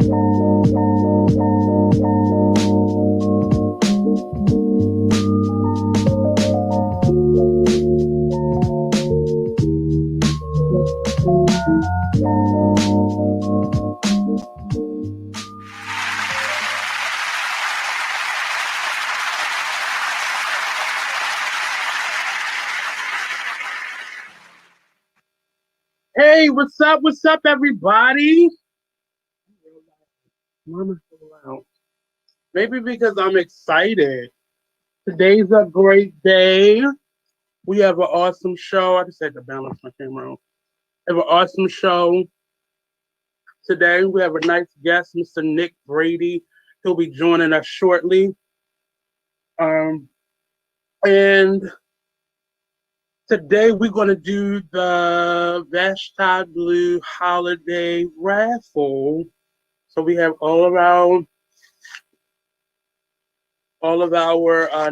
Hey, what's up? What's up, everybody? Mama's so loud. Maybe because I'm excited. Today's a great day. We have an awesome show. I just had to balance my camera. We have an awesome show today. We have a nice guest, Mr. Nick Brady. He'll be joining us shortly. Um, and today we're going to do the Vashti Blue Holiday Raffle. So we have all of our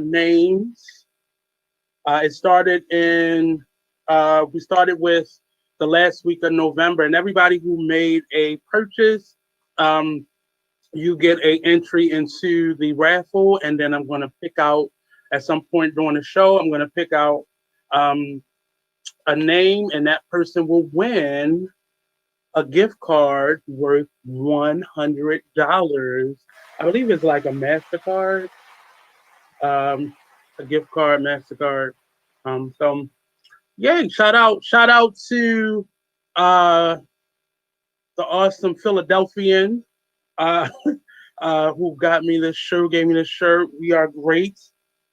names. It started in we started with the last week of November, and everybody who made a purchase, um, you get a entry into the raffle, and then I'm going to pick out at some point during the show. I'm going to pick out um, a name, and that person will win a gift card worth $100. I believe it's like a Mastercard, um, a gift card, Mastercard. So yay! Shout out to uh, the awesome Philadelphian uh, who got me this shirt, gave me this shirt. We are great.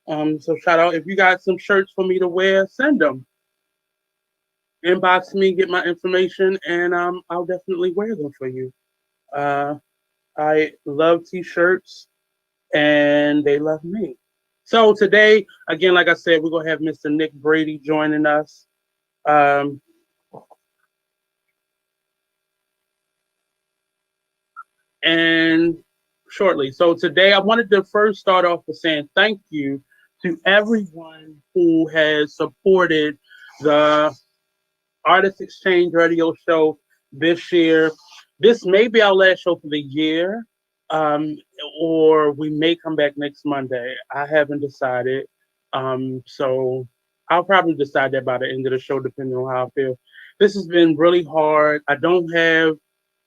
So shout out if you got some shirts for me to wear, send them. Inbox me, get my information, and I'll definitely wear them for you. Uh, I love t-shirts, and they love me. So today, again, like I said, we're gonna have Mr. Nick Brady joining us. Um, and shortly. So today I wanted to first start off with saying thank you to everyone who has supported the Artist Exchange Radio Show this year. This may be our last show for the year, um, or we may come back next Monday. I haven't decided. So I'll probably decide that by the end of the show, depending on how I feel. This has been really hard. I don't have,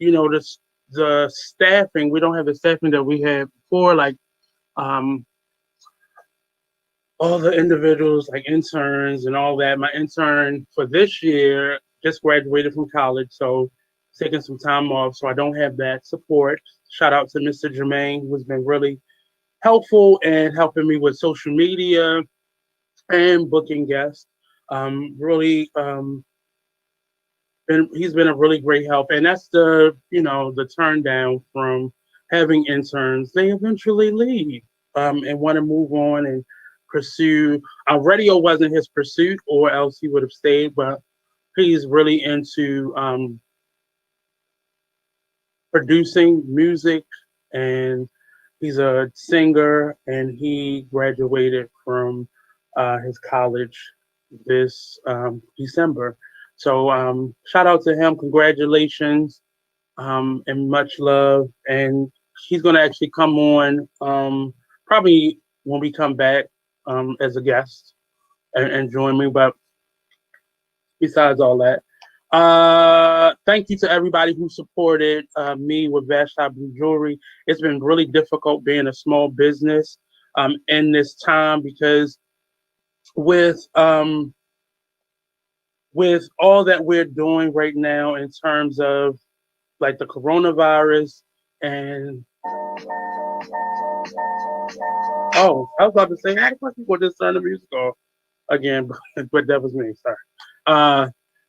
the staffing. We don't have the staffing that we had before, like um, all the individuals, like interns and all that. My intern for this year just graduated from college, so taking some time off, so I don't have that support. Shout out to Mr. Jermaine, who has been really helpful and helping me with social media and booking guests. Really, and he's been a really great help. And that's the turn down from having interns. They eventually leave and want to move on and pursue. Radio wasn't his pursuit, or else he would have stayed. But he's really into producing music, and he's a singer, and he graduated from his college this December. So shout out to him, congratulations, and much love. And he's going to actually come on probably when we come back as a guest and join me. But besides all that, thank you to everybody who supported me with Vashti Blue Jewelry. It's been really difficult being a small business in this time because with um, with all that we're doing right now in terms of like the coronavirus and I was about to say, hey, people just turn the music off again, but that was me. Sorry.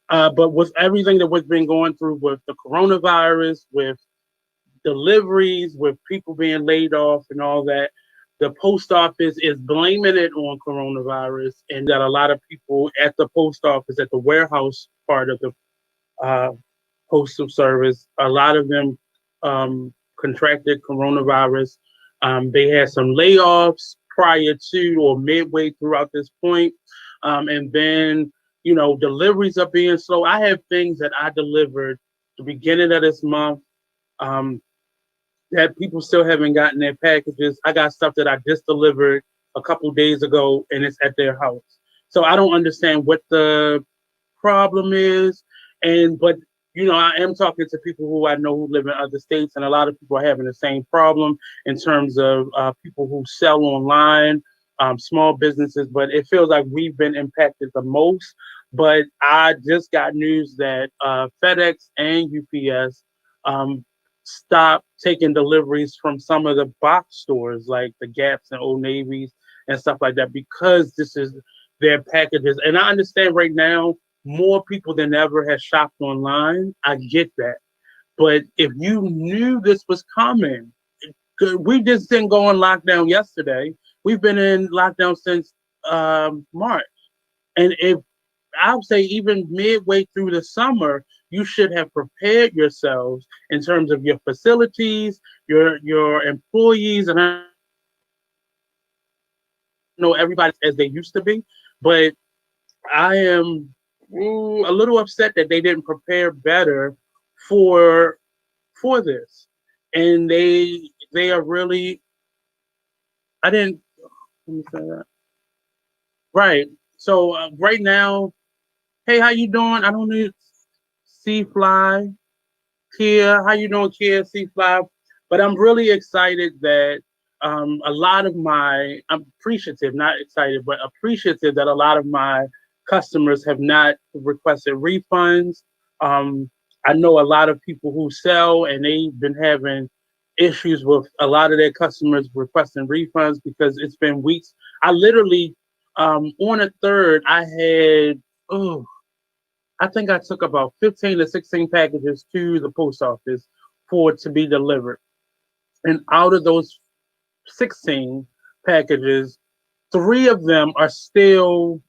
Uh, but with everything that we've been going through with the coronavirus, with deliveries, with people being laid off and all that, the post office is blaming it on coronavirus, and that a lot of people at the post office, at the warehouse part of the uh, postal service, a lot of them contracted coronavirus. They had some layoffs prior to or midway throughout this point. And then, deliveries are being slow. I have things that I delivered the beginning of this month. Um, that people still haven't gotten their packages. I got stuff that I just delivered a couple days ago and it's at their house. So I don't understand what the problem is. And but I am talking to people who I know who live in other states, and a lot of people are having the same problem in terms of people who sell online, small businesses. But it feels like we've been impacted the most. But I just got news that FedEx and UPS stopped taking deliveries from some of the box stores like the Gaps and Old Navies and stuff like that because this is their packages. And I understand right now more people than ever have shopped online. I get that. But if you knew this was coming, we just didn't go on lockdown yesterday. We've been in lockdown since March. And if I would say even midway through the summer, you should have prepared yourselves in terms of your facilities, your employees, and I know everybody's not as they used to be, but I am a little upset that they didn't prepare better for for this, and they are really. I didn't. Let me say that right. So right now, hey, how you doing? I don't need C Fly. Kia. How you doing, Kia? C5. But I'm really excited that a lot of I'm appreciative, not excited, but appreciative that a lot of my customers have not requested refunds. Um, I know a lot of people who sell and they've been having issues with a lot of their customers requesting refunds because it's been weeks. I literally, on a third, oh, I think I took about 15 to 16 packages to the post office for it to be delivered. And out of those 16 packages, three of them are still,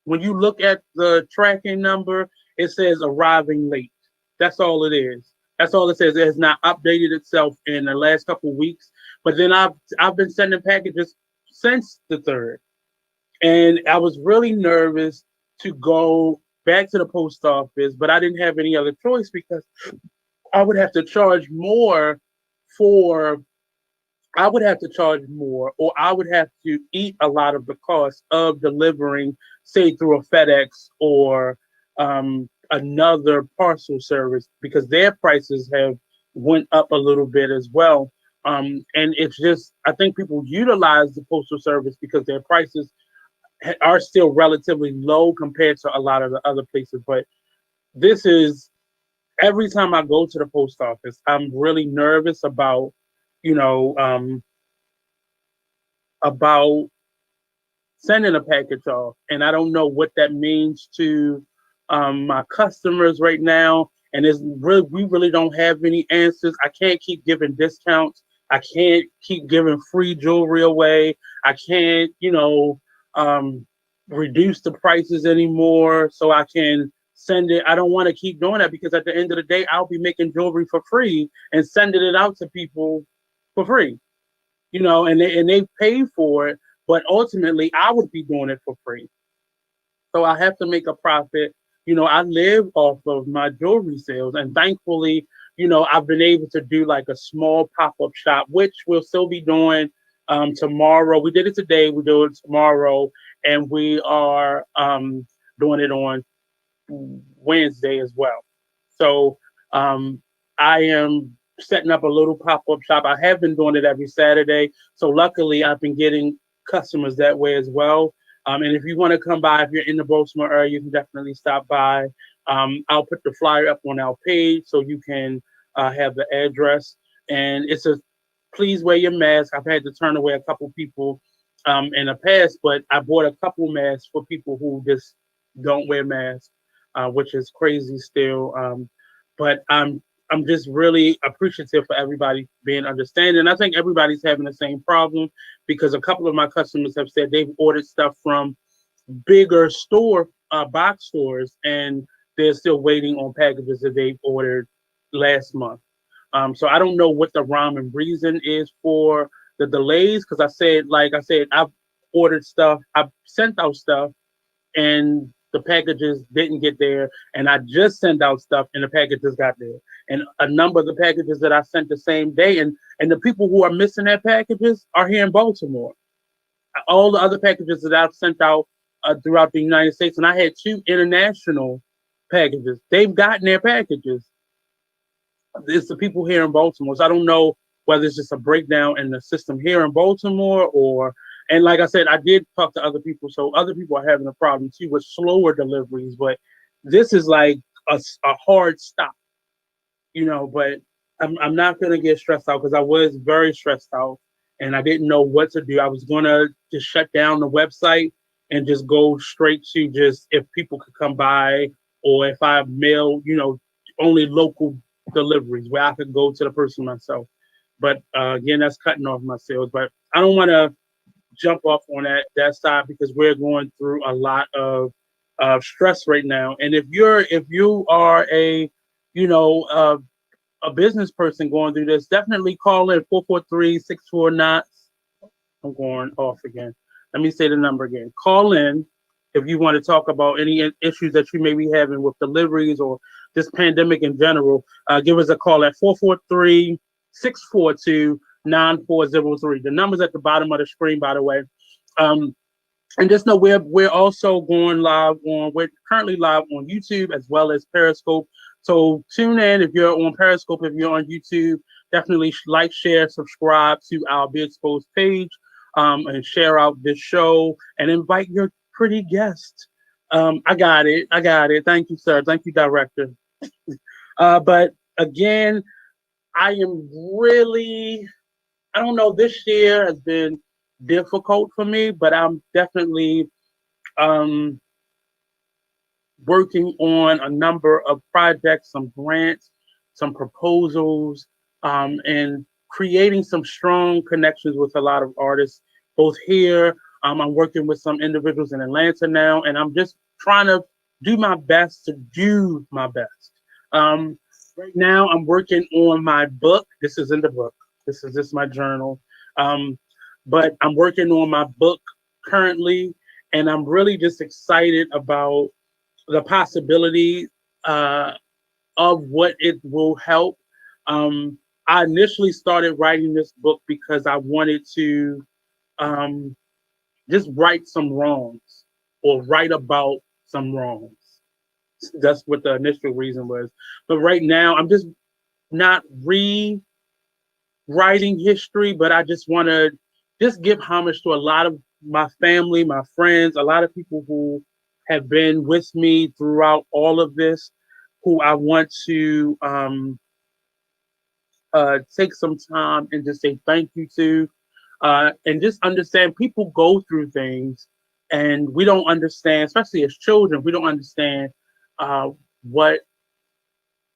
when you look at the tracking number, it says arriving late. That's all it is. That's all it says. It has not updated itself in the last couple of weeks. But then I've been sending packages since the third. And I was really nervous to go back to the post office, but I didn't have any other choice because I would have to charge more for I would have to charge more, or I would have to eat a lot of the cost of delivering, say, through a FedEx or another parcel service, because their prices have went up a little bit as well. And it's just, I think people utilize the postal service because their prices are still relatively low compared to a lot of the other places. But this is every time I go to the post office, I'm really nervous you know, um, about sending a package off, and I don't know what that means to my customers right now. And we really don't have any answers. I can't keep giving discounts. I can't keep giving free jewelry away. I can't, um, reduce the prices anymore so I can send it. I don't want to keep doing that because at the end of the day, I'll be making jewelry for free and sending it out to people for free, and they pay for it, but ultimately I would be doing it for free. So I have to make a profit. I live off of my jewelry sales, and thankfully, I've been able to do like a small pop up shop, which we'll still be doing tomorrow. We did it today, we do it tomorrow, and we are doing it on Wednesday as well. So I am setting up a little pop up shop. I have been doing it every Saturday. So luckily, I've been getting customers that way as well. And if you want to come by, if you're in the Baltimore area, you can definitely stop by. I'll put the flyer up on our page so you can have the address. And it's a please wear your mask. I've had to turn away a couple people in the past, but I bought a couple masks for people who just don't wear masks, which is crazy still. But I'm just really appreciative for everybody being understanding. I think everybody's having the same problem because a couple of my customers have said they've ordered stuff from bigger box stores, and they're still waiting on packages that they've ordered last month. So I don't know what the rhyme and reason is for the delays because like I said, I've ordered stuff, I've sent out stuff, and the packages didn't get there, and I just sent out stuff and the packages got there. And a number of the packages that I sent the same day, and the people who are missing their packages are here in Baltimore. All the other packages that I've sent out throughout the United States, and I had two international packages. They've gotten their packages. It's the people here in Baltimore. So I don't know whether it's just a breakdown in the system here in Baltimore or, and like I said, I did talk to other people. So other people are having a problem too with slower deliveries, but this is like a hard stop, but I'm not going to get stressed out because I was very stressed out and I didn't know what to do. I was going to just shut down the website and just go straight to just if people could come by or if I mail, only local deliveries where I could go to the person myself. But again, that's cutting off my sales. But I don't want to jump off on that side because we're going through a lot of stress right now. And if you are a business person going through this, definitely call in 443-649. I'm going off again. Let me say the number again. Call in if you want to talk about any issues that you may be having with deliveries or this pandemic in general. Give us a call at 443-642-9403. The number's at the bottom of the screen, by the way. And just know we're also going live we're currently live on YouTube as well as Periscope. So tune in if you're on Periscope, if you're on YouTube, definitely like, share, subscribe to our Be Exposed page, and share out this show and invite your pretty guest. I got it. Thank you, sir. Thank you, director. But again, I don't know, this year has been difficult for me, but I'm definitely working on a number of projects, some grants, some proposals, and creating some strong connections with a lot of artists, both here. I'm working with some individuals in Atlanta now, and I'm just trying to do my best to do my best. Right now, I'm working on my book. This is in the book. This is just my journal. But I'm working on my book currently, and I'm really just excited about the possibility of what it will help. I initially started writing this book because I wanted to just right some wrongs or write about some wrongs. That's what the initial reason was. But right now, I'm just not rewriting history, but I just want to just give homage to a lot of my family, my friends, a lot of people who have been with me throughout all of this, who I want to take some time and just say thank you to, and just understand people go through things and we don't understand, especially as children, we don't understand what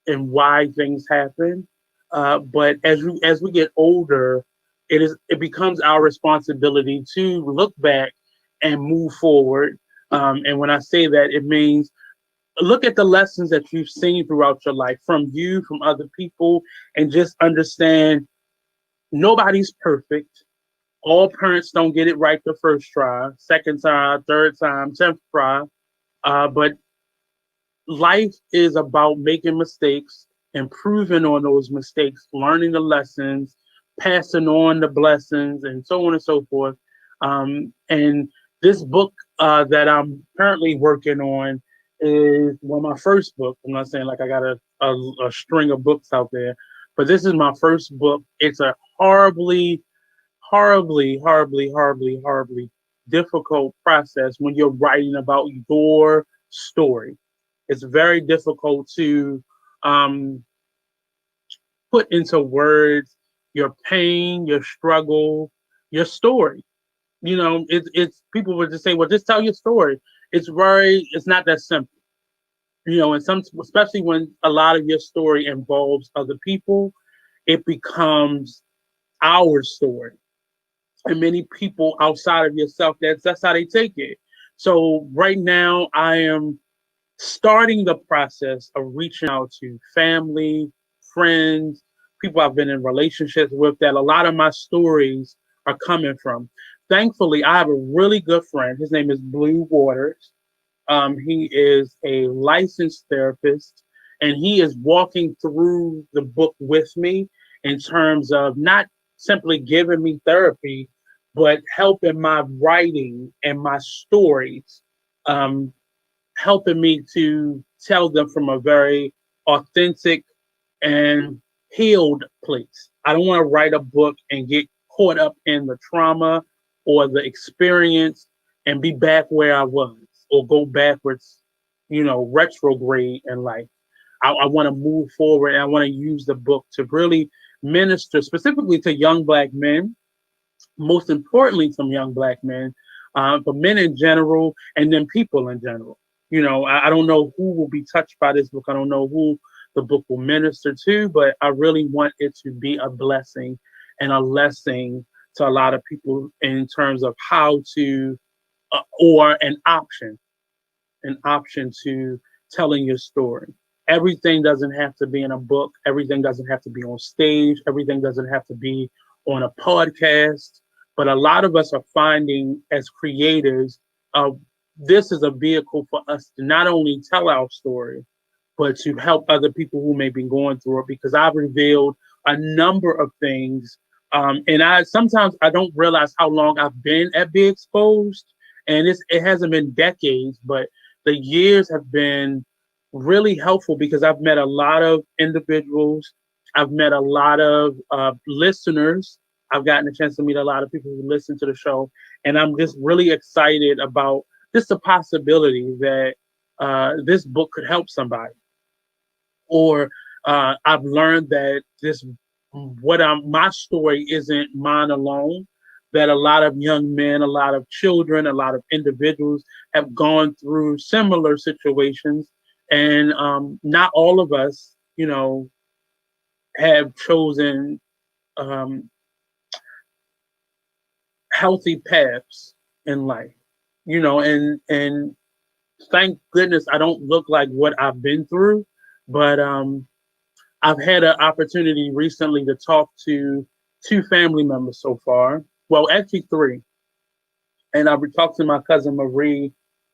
and why things happen. But as we get older, it becomes our responsibility to look back and move forward. And when I say that, it means look at the lessons that you've seen throughout your life from you, from other people, and just understand nobody's perfect. All parents don't get it right the first try, second time, third time, 10th try. But life is about making mistakes, improving on those mistakes, learning the lessons, passing on the blessings, and so on and so forth. And this book that I'm currently working on is my first book. I'm not saying like I got a string of books out there, but this is my first book. It's a horribly, horribly, horribly, horribly, horribly difficult process when you're writing about your story. It's very difficult to put into words your pain, your struggle, your story. It's people would just say, well, just tell your story. It's not that simple. And especially when a lot of your story involves other people, it becomes our story. And many people outside of yourself, that's how they take it. So right now I am starting the process of reaching out to family, friends, people I've been in relationships with that a lot of my stories are coming from. Thankfully, I have a really good friend. His name is Blue Waters. He is a licensed therapist, and he is walking through the book with me in terms of not simply giving me therapy, but helping my writing and my stories, um, helping me to tell them from a very authentic and healed place. I don't want to write a book and get caught up in the trauma or the experience and be back where I was or go backwards, retrograde in life. I want to move forward, and I want to use the book to really minister specifically to young Black men, most importantly, some young Black men, but men in general, and then people in general. I don't know who will be touched by this book. I don't know who the book will minister to, but I really want it to be a blessing and a lesson to a lot of people in terms of how to, or an option to telling your story. Everything doesn't have to be in a book. Everything doesn't have to be on stage. Everything doesn't have to be on a podcast. But a lot of us are finding as creators, this is a vehicle for us to not only tell our story, but to help other people who may be going through it. Because I've revealed a number of things, and I sometimes I don't realize how long I've been at Be Exposed, and it hasn't been decades, but the years have been really helpful because I've met a lot of individuals. I've met a lot of listeners. I've gotten a chance to meet a lot of people who listen to the show, and I'm just really excited about just the possibility that this book could help somebody. Or I've learned that my story isn't mine alone. That a lot of young men, a lot of children, a lot of individuals have gone through similar situations, and not all of us, have chosen um, healthy paths in life. And thank goodness I don't look like what I've been through, but I've had an opportunity recently to talk to two family members so far. Well, actually three. And I talked to my cousin Marie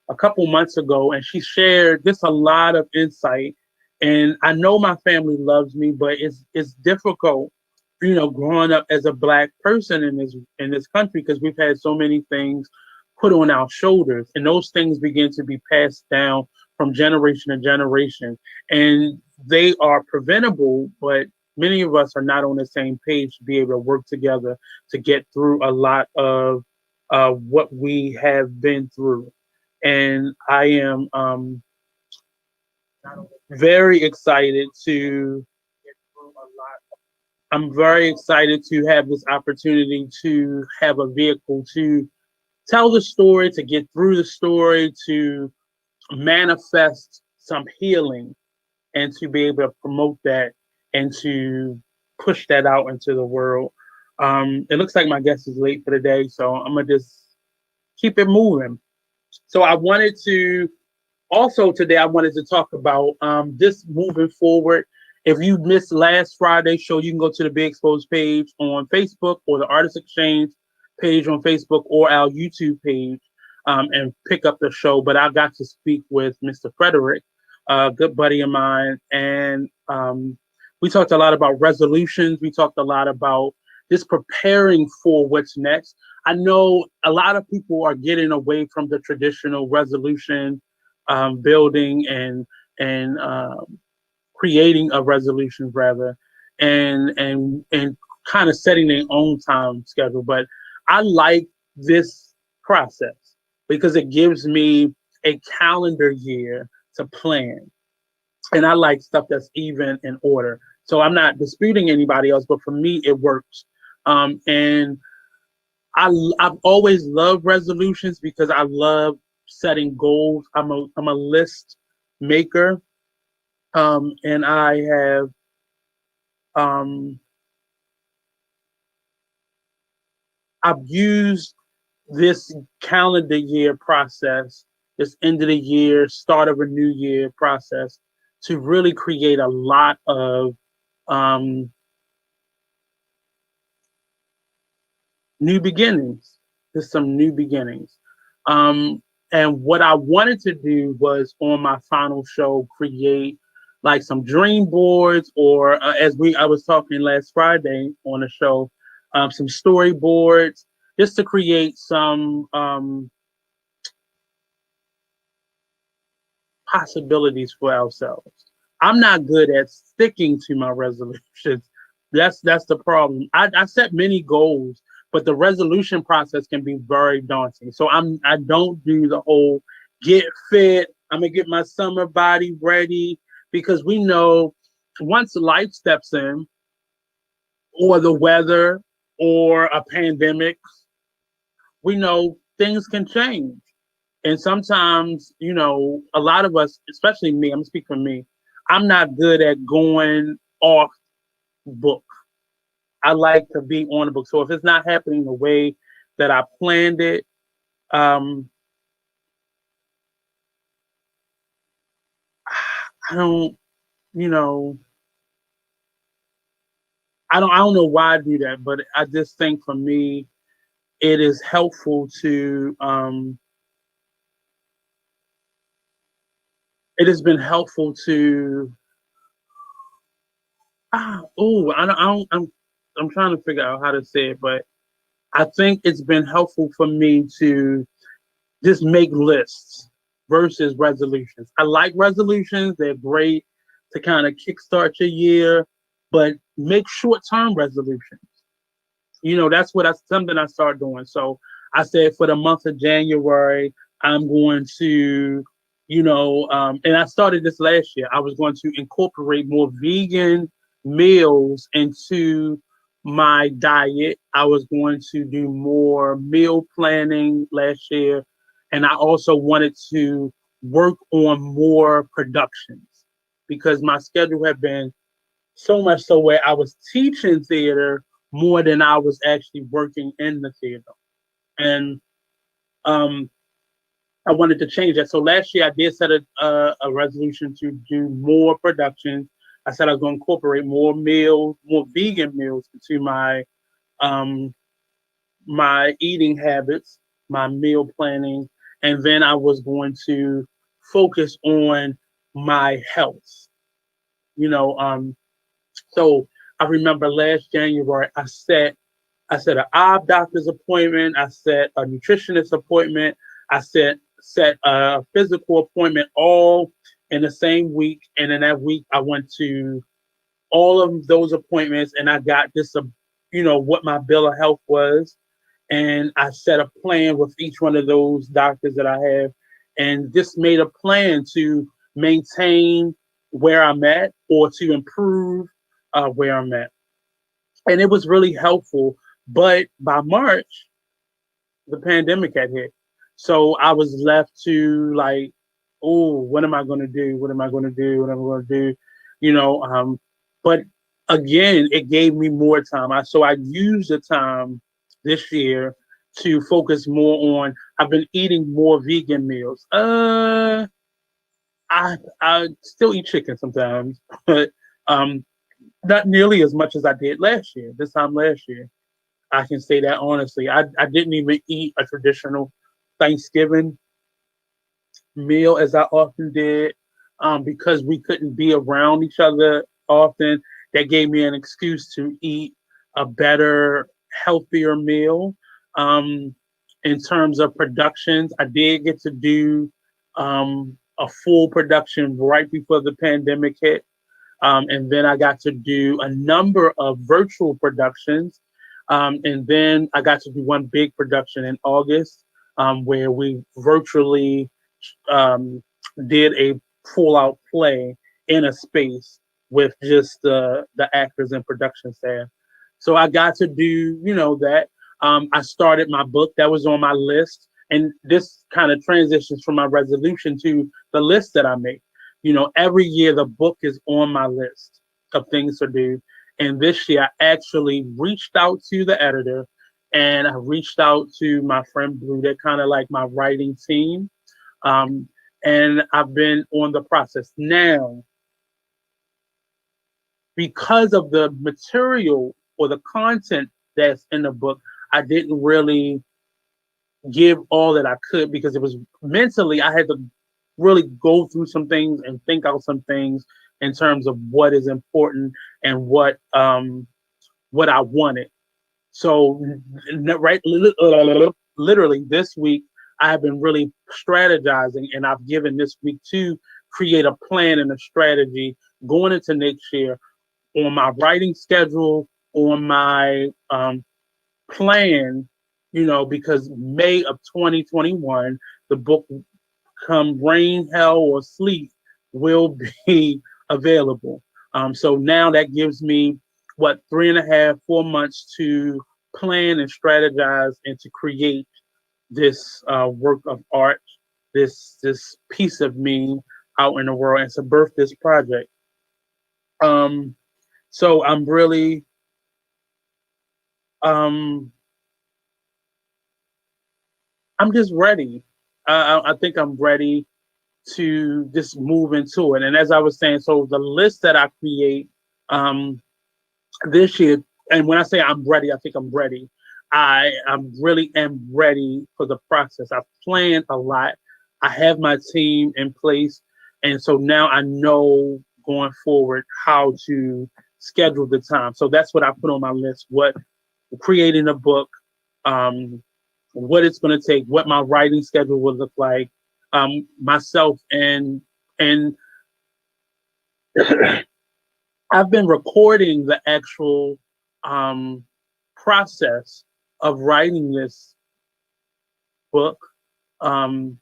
a couple months ago, and she shared just a lot of insight. And I know my family loves me, but it's difficult, growing up as a Black person in this country because we've had so many things put on our shoulders, and those things begin to be passed down from generation to generation, and they are preventable, but many of us are not on the same page to be able to work together to get through a lot of what we have been through. And I am very excited to get through a lot. I'm very excited to have this opportunity to have a vehicle to tell the story, to get through the story, to manifest some healing, and to be able to promote that and to push that out into the world. It looks like my guest is late for the day, so I'm gonna just keep it moving. So I wanted to also today I wanted to talk about this moving forward. If you missed last Friday's show, you can go to the Big Exposed page on Facebook or the Artist Exchange page on Facebook or our YouTube page, and pick up the show. But I got to speak with Mr. Frederick, a good buddy of mine, and we talked a lot about resolutions. We talked a lot about just preparing for what's next. I know a lot of people are getting away from the traditional resolution building and creating a resolution rather, and kind of setting their own time schedule. But I like this process because it gives me a calendar year to plan, and I like stuff that's even in order. So I'm not disputing anybody else, but for me, it works. And I've always loved resolutions because I love setting goals. I'm a list maker, and um, I've used this calendar year process, this end of the year, start of a new year process, to really create a lot of um, new beginnings. Just some new beginnings. Um, And what I wanted to do was on my final show create like some dream boards, or as we I was talking last Friday on the show, some storyboards, just to create some possibilities for ourselves. I'm not good at sticking to my resolutions. That's the problem. I set many goals, but the resolution process can be very daunting. So I don't do the whole get fit. I'm gonna get my summer body ready, because we know once life steps in, or the weather, or a pandemic, we know things can change. And sometimes, a lot of us, especially me, I'm gonna speak for me, I'm not good at going off book. I like to be on the book. So if it's not happening the way that I planned it, um, I don't, you know, I don't know why I do that, but I just think for me, it is helpful to, it has been helpful to, I'm trying to figure out how to say it, but I think it's been helpful for me to just make lists versus resolutions. I like resolutions, they're great to kind of kickstart your year, but make short term resolutions. That's something I started doing. So I said for the month of January, I'm going to, and I started this last year. I was going to incorporate more vegan meals into my diet. I was going to do more meal planning last year, and I also wanted to work on more productions, because my schedule had been so much so where I was teaching theater more than I was actually working in the theater. And um, I wanted to change that. So last year I did set a resolution to do more productions. I said I was going to incorporate more meals, more vegan meals into um, my eating habits, my meal planning, and then I was going to focus on my health. You know, so I remember last January I set an eye doctor's appointment. I set a nutritionist appointment. I set a physical appointment all in the same week. And in that week, I went to all of those appointments, and I got this, what my bill of health was. And I set a plan with each one of those doctors that I have, and just made a plan to maintain where I'm at, or to improve where I'm at. And it was really helpful. But by March, the pandemic had hit. So I was left to like, oh, what am I going to do? What am I going to do? What am I going to do? You know, but again, it gave me more time. So I used the time this year to focus more on. I've been eating more vegan meals. I still eat chicken sometimes, but um, not nearly as much as I did last year. This time last year. I can say that honestly. I didn't even eat a traditional Thanksgiving meal as I often did, because we couldn't be around each other often. That gave me an excuse to eat a better, healthier meal. Um, in terms of productions, I did get to do a full production right before the pandemic hit. And then I got to do a number of virtual productions. And then I got to do one big production in August, where we virtually um, did a full out play in a space with just the actors and production staff. So I got to do, that. I started my book that was on my list. And this kind of transitions from my resolution to the list that I make. Every year the book is on my list of things to do. And this year I actually reached out to the editor, and I reached out to my friend Blue. They're kind of like my writing team. Um, and I've been on the process. Now, because of the material or the content that's in the book, I didn't really give all that I could, because it was mentally I had to really go through some things and think out some things in terms of what is important and what I wanted. So right, literally this week I have been really strategizing, and I've given this week to create a plan and a strategy going into next year on my writing schedule, on my plan, because May of 2021, the book, come rain, hell, or sleet, will be available. So now that gives me, what, 3.5, 4 months to plan and strategize and to create this work of art, this piece of me out in the world, and to birth this project. Um, so um, I'm just ready. I think I'm ready to just move into it. And as I was saying, so the list that I create um, this year, and when I say I'm ready, I think I'm ready. I really am ready for the process. I've planned a lot. I have my team in place, and so now I know going forward how to schedule the time. So that's what I put on my list. What creating a book, um, what it's going to take, what my writing schedule will look like, myself, and I've been recording the actual um, process of writing this book, um,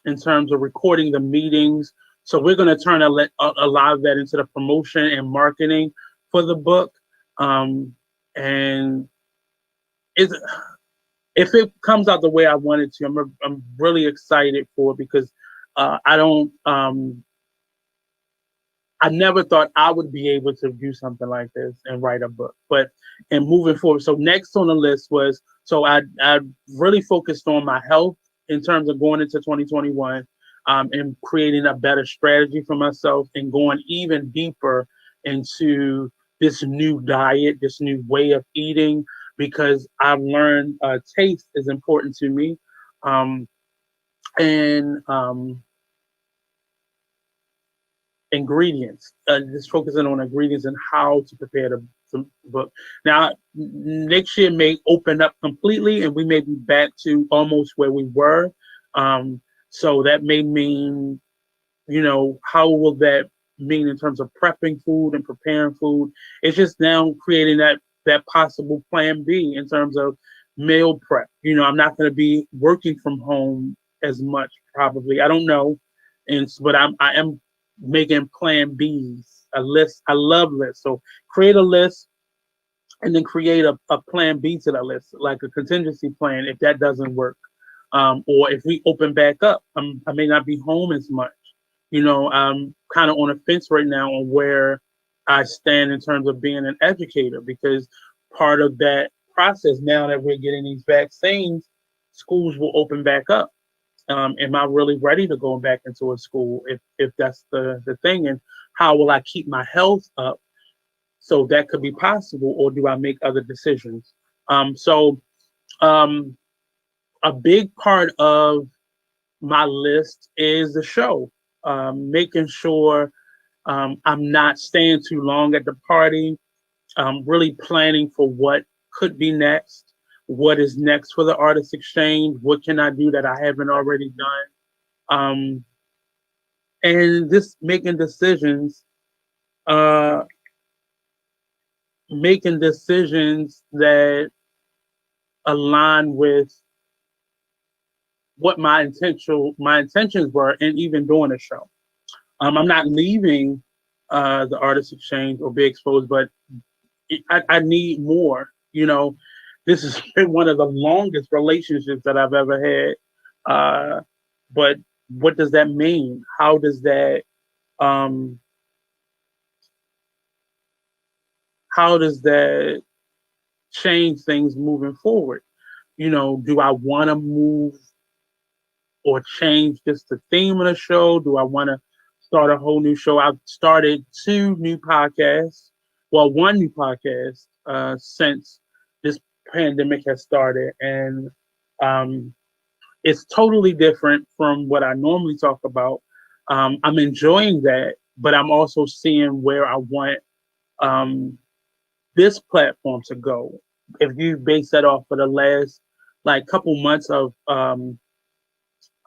in terms of recording the meetings. So we're going to turn a lot of that into the promotion and marketing for the book. Um, and it's, if it comes out the way I want it to, I'm really excited for it, because I don't I never thought I would be able to do something like this and write a book. But and moving forward, so next on the list was, so I really focused on my health in terms of going into 2021, and creating a better strategy for myself and going even deeper into this new diet, this new way of eating, because I've learned taste is important to me, um, and ingredients, just focusing on ingredients and how to prepare the book. Now, next year may open up completely, and we may be back to almost where we were. Um, so that may mean, how will that mean in terms of prepping food and preparing food? It's just now creating that possible plan B in terms of meal prep. I'm not going to be working from home as much, probably. I don't know, but I am making plan Bs, a list. I love lists. So create a list and then create a plan B to that list, like a contingency plan if that doesn't work. Or if we open back up, I may not be home as much. I'm kind of on a fence right now on where I stand in terms of being an educator, because part of that process, now that we're getting these vaccines, schools will open back up. Am I really ready to go back into a school if that's the thing? And how will I keep my health up so that could be possible, or do I make other decisions? So um, a big part of my list is the show, making sure I'm not staying too long at the party, really planning for what could be next, what is next for the artist exchange, what can I do that I haven't already done, and just uh, making decisions that align with what my intentions were, and even doing a show. I'm not leaving the artist exchange or be exposed, but I need more. This has been one of the longest relationships that I've ever had. But what does that mean? Um, how does that change things moving forward? Do I want to move or change just the theme of the show? Do I want to start a whole new show? I've started two new podcasts. Well, one new podcast since this pandemic has started, and um, it's totally different from what I normally talk about. I'm enjoying that, but I'm also seeing where I want um, this platform to go. If you base that off for the last like couple months of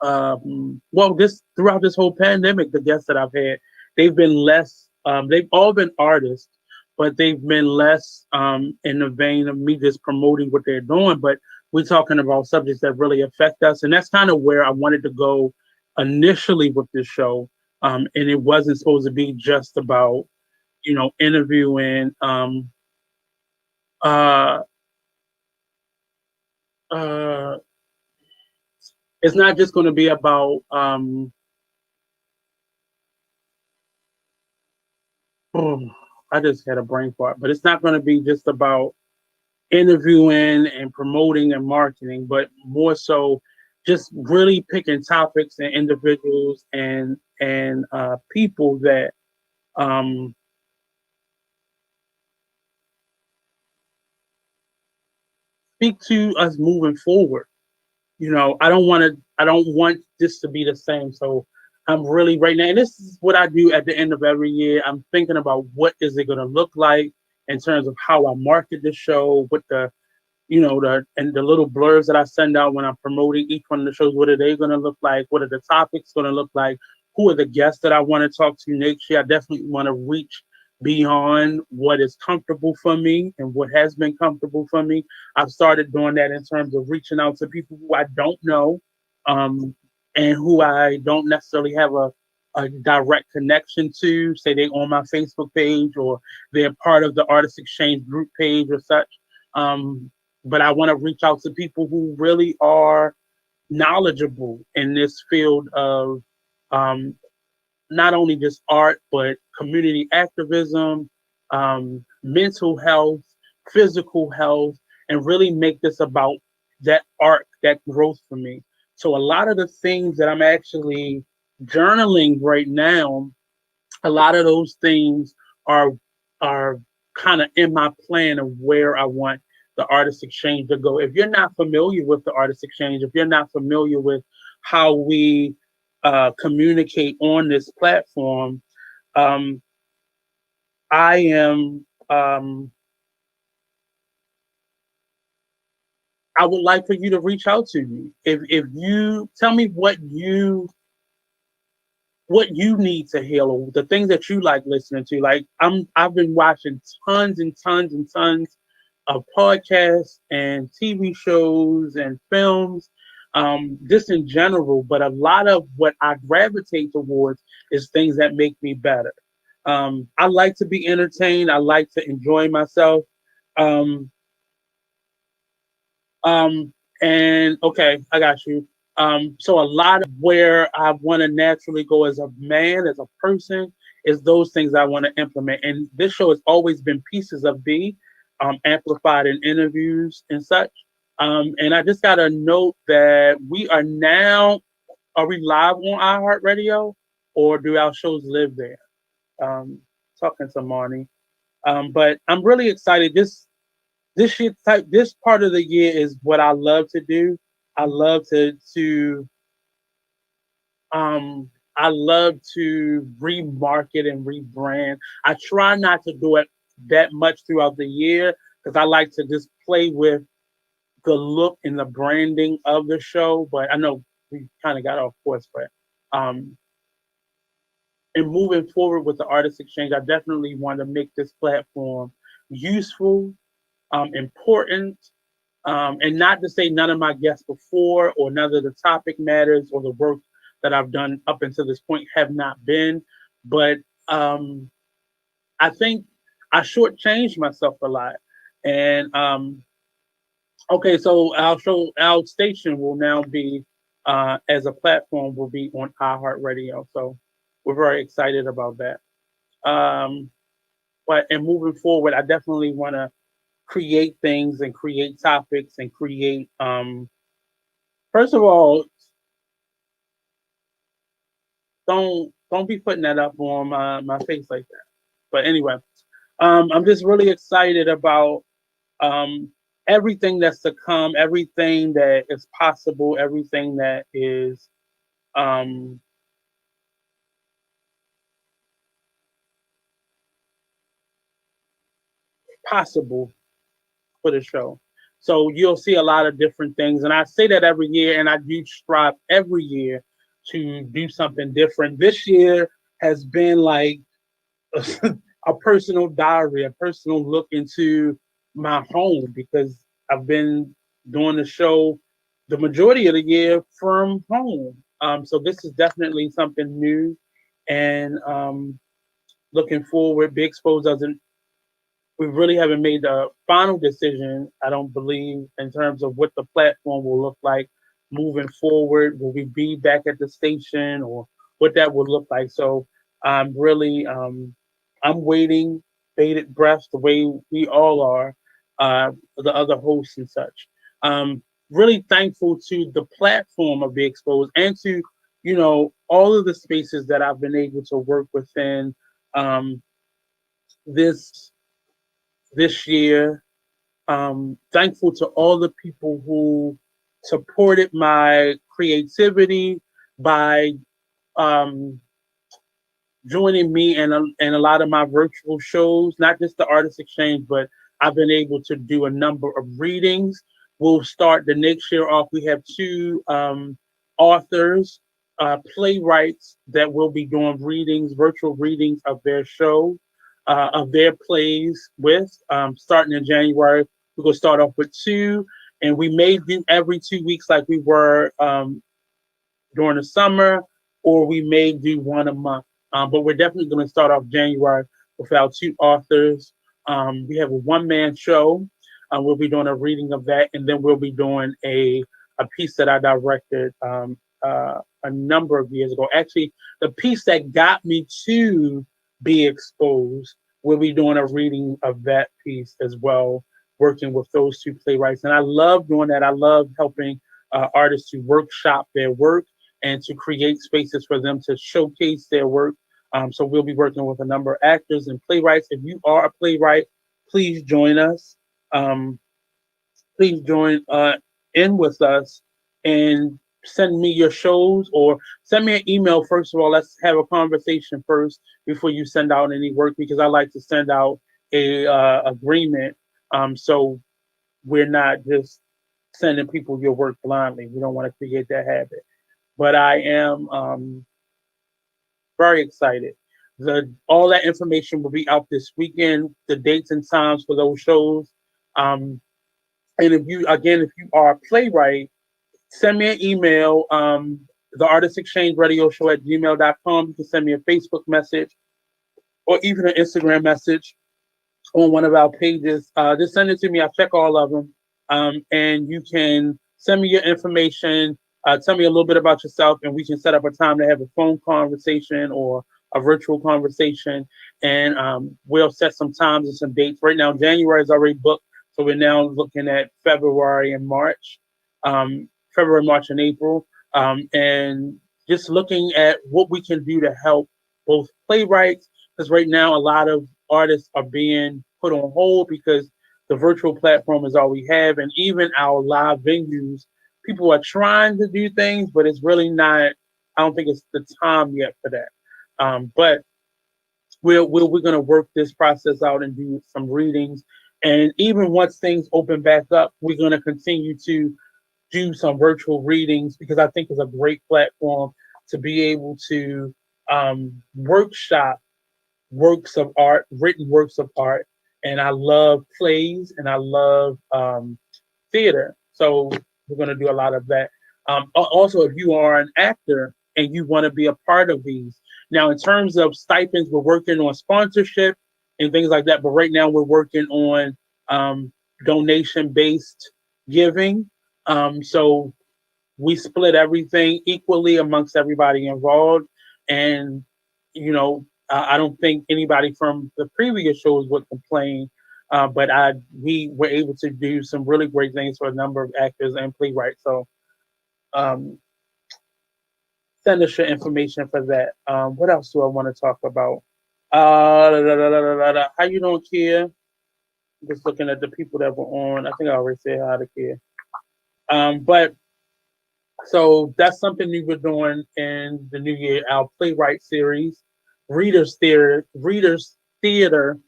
well, this throughout this whole pandemic, the guests that I've had, they've been less. They've all been artists, but they've been less in the vein of me just promoting what they're doing. But we're talking about subjects that really affect us, and that's kind of where I wanted to go initially with this show. And it wasn't supposed to be just about interviewing. Uh, uh, it's not just going to be about. Oh, I just had a brain fart, but it's not going to be just about interviewing and promoting and marketing, but more so just really picking topics and individuals and people that um, speak to us moving forward. I don't want this to be the same. So I'm really right now, and this is what I do at the end of every year. I'm thinking about what is it going to look like in terms of how I market the show, what the little blurbs that I send out when I'm promoting each one of the shows. What are they going to look like? What are the topics going to look like? Who are the guests that I want to talk to next year? I definitely want to reach beyond what is comfortable for me and what has been comfortable for me. I've started doing that in terms of reaching out to people who I don't know, um, and who I don't necessarily have a direct connection to. Say they on my Facebook page or they're part of the Artist Exchange group page or such. Um, but I want to reach out to people who really are knowledgeable in this field of um, not only just art, but community activism, mental health, physical health, and really make this about that arc, that growth for me. So a lot of the things that I'm actually journaling right now, a lot of those things are are kind of in my plan of where I want the artist exchange to go. If you're not familiar with the artist exchange, if you're not familiar with how we communicate on this platform, um, I am. I would like for you to reach out to me. If you tell me what you need to heal or the things that you like listening to. Like I've been watching tons and tons and tons of podcasts and TV shows and films, just in general. But a lot of what I gravitate towards is things that make me better. I like to be entertained. I like to enjoy myself. Um, um, and okay, I got you. So a lot of where I want to naturally go as a man, as a person, is those things I want to implement. And this show has always been pieces of B, amplified in interviews and such. And I just got a note that we are now, are we live on iHeartRadio or do our shows live there? Talking to Marnie. But I'm really excited. This part of the year is what I love to do. I love to um I love to remarket and rebrand. I try not to do it that much throughout the year because I like to just play with the look and the branding of the show. But I know we kind of got off course, but um in moving forward with the artist exchange, I definitely want to make this platform useful, important, and not to say none of my guests before or none of the topic matters or the work that I've done up until this point have not been, but I think I shortchanged myself a lot. And okay, so our station will now be as a platform will be on iHeartRadio. So we're very excited about that. Um, but and moving forward, I definitely want to create things and create topics and create first of all, don't be putting that up on my face like that. But anyway, I'm just really excited about um everything that's to come, everything that is possible, everything that is um, possible for the show. So you'll see a lot of different things. And I say that every year, and I do strive every year to do something different. This year has been like a personal diary, a personal look into my home because I've been doing the show the majority of the year from home. So this is definitely something new, and looking forward. Big Expose doesn't we really haven't made the final decision, I don't believe, in terms of what the platform will look like moving forward. Will we be back at the station or what that will look like? So I'm really I'm waiting, bated breath, the way we all are, the other hosts and such. Really thankful to the platform of Be Exposed and to, all of the spaces that I've been able to work within um, this this year. Thankful to all the people who supported my creativity by um, joining me and a lot of my virtual shows, not just the Artist Exchange, but I've been able to do a number of readings. We'll start the next year off. We have two authors, playwrights that will be doing readings, virtual readings of their show, of their plays with, starting in January. We're going to start off with two, and we may do every 2 weeks like we were during the summer, or we may do one a month. But we're definitely going to start off January with our two authors. We have a one-man show. We'll be doing a reading of that, and then we'll be doing a piece that I directed a number of years ago. Actually, the piece that got me to Be Exposed, we'll be doing a reading of that piece as well, working with those two playwrights. And I love doing that. I love helping artists to workshop their work and to create spaces for them to showcase their work. So we'll be working with a number of actors and playwrights. If you are a playwright, please join us. Um, please join in with us and send me your shows or send me an email. First of all, let's have a conversation first before you send out any work because I like to send out a agreement. So we're not just sending people your work blindly. We don't want to create that habit. But I am very excited. All that information will be out this weekend. The dates and times for those shows. Um, and if you are a playwright, send me an email. The Artist Exchange Radio Show at gmail.com. You can send me a Facebook message or even an Instagram message on one of our pages. Just send it to me. I check all of them. And you can send me your information. Tell me a little bit about yourself, and we can set up a time to have a phone conversation or a virtual conversation. And we'll set some times and some dates. Right now, January is already booked. So we're now looking at February and March, February, March, and April. And just looking at what we can do to help both playwrights, because right now a lot of artists are being put on hold because the virtual platform is all we have, and even our live venues, people are trying to do things, but it's really not. I don't think it's the time yet for that. But we're going to work this process out and do some readings, and even once things open back up, we're going to continue to do some virtual readings because I think it's a great platform to be able to workshop works of art, written works of art, and I love plays and I love theater. So we're going to do a lot of that. Also, if you are an actor and you want to be a part of these, now in terms of stipends, we're working on sponsorship and things like that. But right now, we're working on donation-based giving. So we split everything equally amongst everybody involved, and I don't think anybody from the previous shows would complain. But we were able to do some really great things for a number of actors and playwrights. So um, send us your information for that. What else do I want to talk about? How you doing, Kia? Just looking at the people that were on. I think I already said hi to Kia. But so that's something we were doing in the new year. Our playwright series, Readers Theater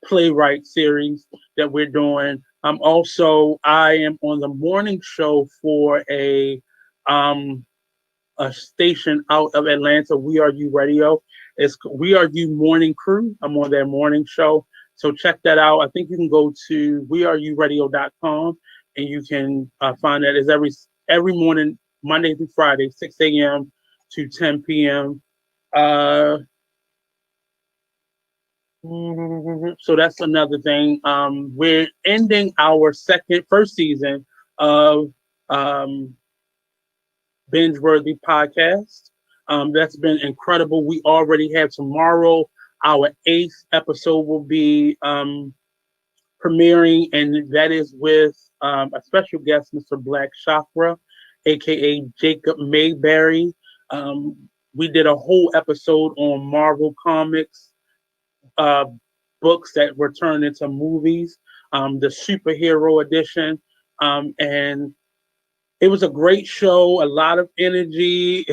playwright series that we're doing. I am on the morning show for um a station out of Atlanta, We Are You Radio. It's We Are You Morning Crew. I'm on their morning show. So check that out. I think you can go to weareyouradio.com and you can find that. It's every morning, Monday through Friday, 6 a.m. to 10 p.m. Uh, so that's another thing. We're ending our first season of um, Binge Worthy Podcast. That's been incredible. We already have tomorrow. Our eighth episode will be premiering, and that is with a special guest, Mr. Black Chakra, aka Jacob Mayberry. We did a whole episode on Marvel Comics uh, books that were turned into movies, the superhero edition, and it was a great show, a lot of energy.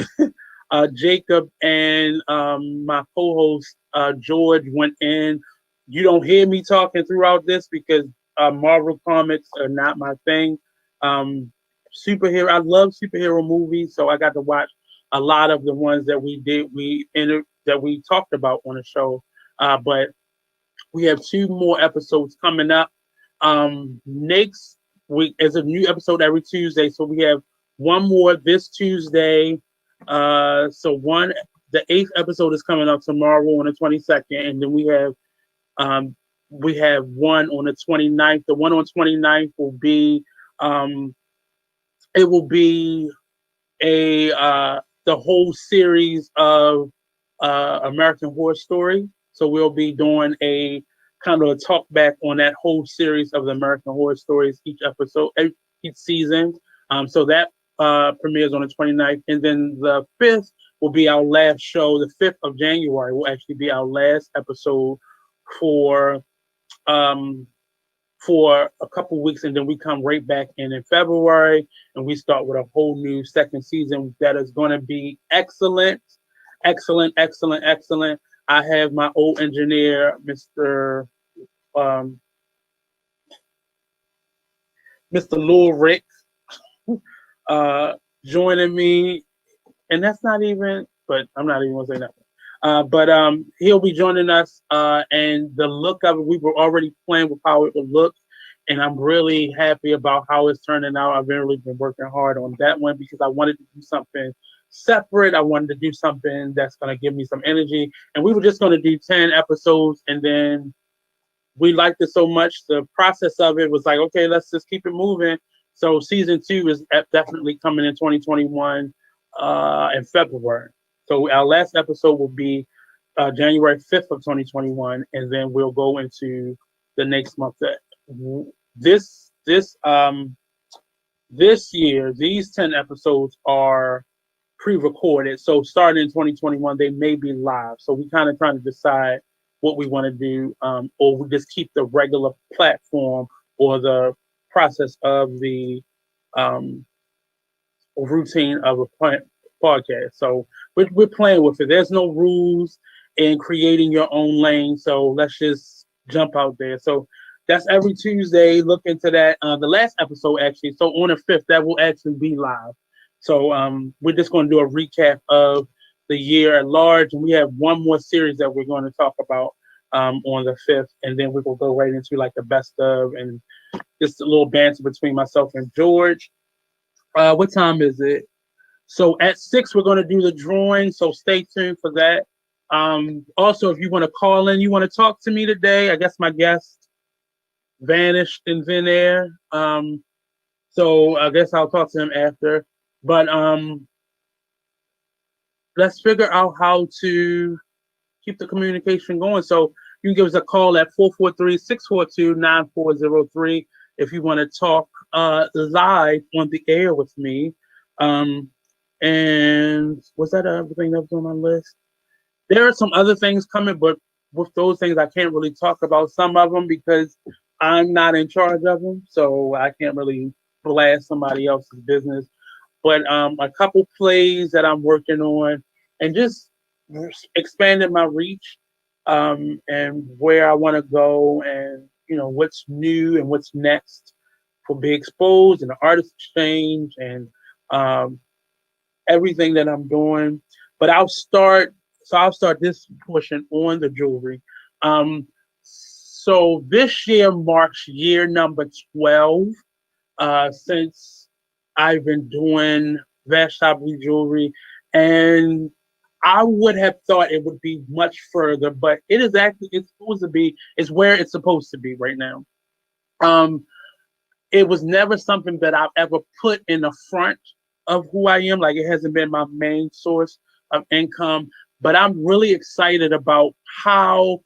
Jacob and my co-host George went in. You don't hear me talking throughout this because Marvel comics are not my thing. Um, I love superhero movies, so I got to watch a lot of the ones that that we talked about on the show. But we have two more episodes coming up. Next week is a new episode every Tuesday, so we have one more this Tuesday. The eighth episode is coming up tomorrow on the 22nd, and then um, we have one on the 29th. The one on 29th will be um, it will be a the whole series of American Horror Story. So we'll be doing a kind of a talk back on that whole series of the American Horror Stories each episode, each season. So that premieres on the 29th. And then the 5th will be our last show. The 5th of January will actually be our last episode for um, for a couple weeks, and then we come right back in February, and we start with a whole new second season that is going to be excellent, excellent, excellent, excellent. I have my old engineer, Um, Mr. Lil Rick, uh, joining me, and that's not even. But I'm not even going to say nothing. But he'll be joining us, and the look of it, we were already playing with how it would look, and I'm really happy about how it's turning out. I've really been working hard on that one because I wanted to do something separate. I wanted to do something that's going to give me some energy, and we were just going to do 10 episodes, and then we liked it so much. The process of it was like, okay, let's just keep it moving. So season 2 is definitely coming in 2021 in February. So our last episode will be January 5th of 2021, and then we'll go into the next month. This this this year, these 10 episodes are pre-recorded. So starting in 2021, they may be live. So we kind of trying to decide what we want to do, or we just keep the regular platform or the process of the um, routine of a podcast. So we're playing with it. There's no rules in creating your own lane. So let's just jump out there. So that's every Tuesday. Look into that. The last episode actually. So on the 5th, that will actually be live. So we're just going to do a recap of the year at large, and we have one more series that we're going to talk about on the 5th, and then we will go right into like the best of and just a little banter between myself and George. What time is it? So at 6, we're going to do the drawing. So stay tuned for that. Also, if you want to call in, you want to talk to me today. I guess my guest vanished in thin air. So I guess I'll talk to him after. But let's figure out how to keep the communication going. So you can give us a call at 443-642-9403 if you want to talk live on the air with me. And was that everything that was on my list? There are some other things coming, but with those things, I can't really talk about some of them because I'm not in charge of them, so I can't really blast somebody else's business. But a couple plays that I'm working on, and just expanding my reach, and where I want to go, and what's new and what's next for Be Exposed and the Artist Exchange, and um, everything that I'm doing. But I'll start this portion on the jewelry. So this year marks year number 12, since I've been doing Vashtabli jewelry, and I would have thought it would be much further, but it's supposed to be, it's where it's supposed to be right now. Um, it was never something that I've ever put in the front of who I am. Like, it hasn't been my main source of income, but I'm really excited about how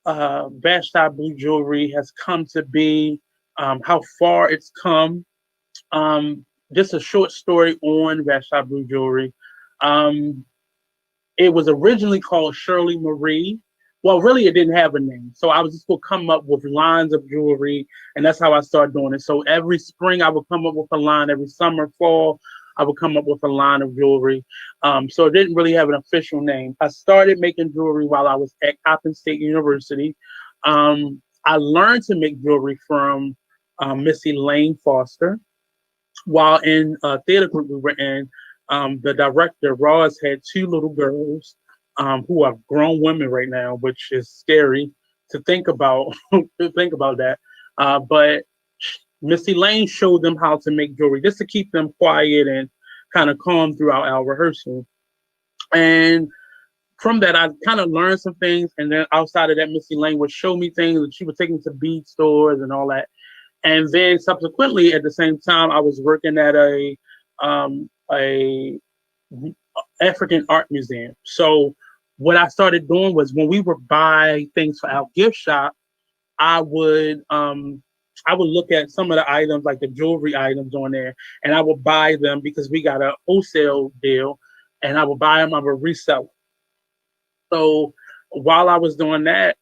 Bashad Blue Jewelry has come to be, how far it's come. Just a short story on Bashad Blue Jewelry. Um, it was originally called Shirley Marie. Well, really, it didn't have a name. So I was just going to come up with lines of jewelry, and that's how I started doing it. So every spring, I would come up with a line. Every summer, fall, I would come up with a line of jewelry. So it didn't really have an official name. I started making jewelry while I was at Coppin State University. I learned to make jewelry from Missy Lane Foster. While in a theater group we were in, the director Roz had two little girls, who are grown women right now, which is scary to think about. To think about that. But Missy Lane showed them how to make jewelry just to keep them quiet and kind of calm throughout our rehearsal. And from that, I kind of learned some things. And then outside of that, Missy Lane would show me things that she would take me to bead stores and all that. And then subsequently, at the same time, I was working at a African art museum. So what I started doing was, when we would buy things for our gift shop, I would um, I would look at some of the items, like the jewelry items on there, and I would buy them because we got a wholesale deal, and I would buy them. I would resell. So while I was doing that,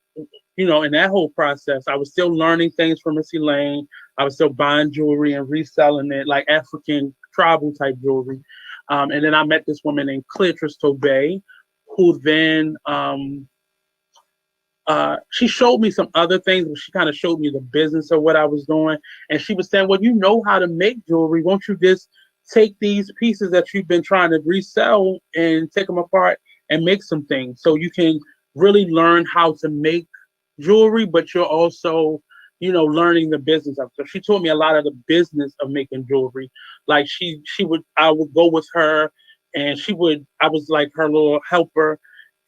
in that whole process, I was still learning things from Missy Lane. I was still buying jewelry and reselling it, like African tribal type jewelry. And then I met this woman named Cleatrice Tobey, who then she showed me some other things, but she kind of showed me the business of what I was doing. And she was saying, "Well, you know how to make jewelry. Won't you just take these pieces that you've been trying to resell and take them apart and make some things, so you can really learn how to make jewelry, but you're also, learning the business of it." So she taught me a lot of the business of making jewelry. Like, I would go with her, and I was like her little helper,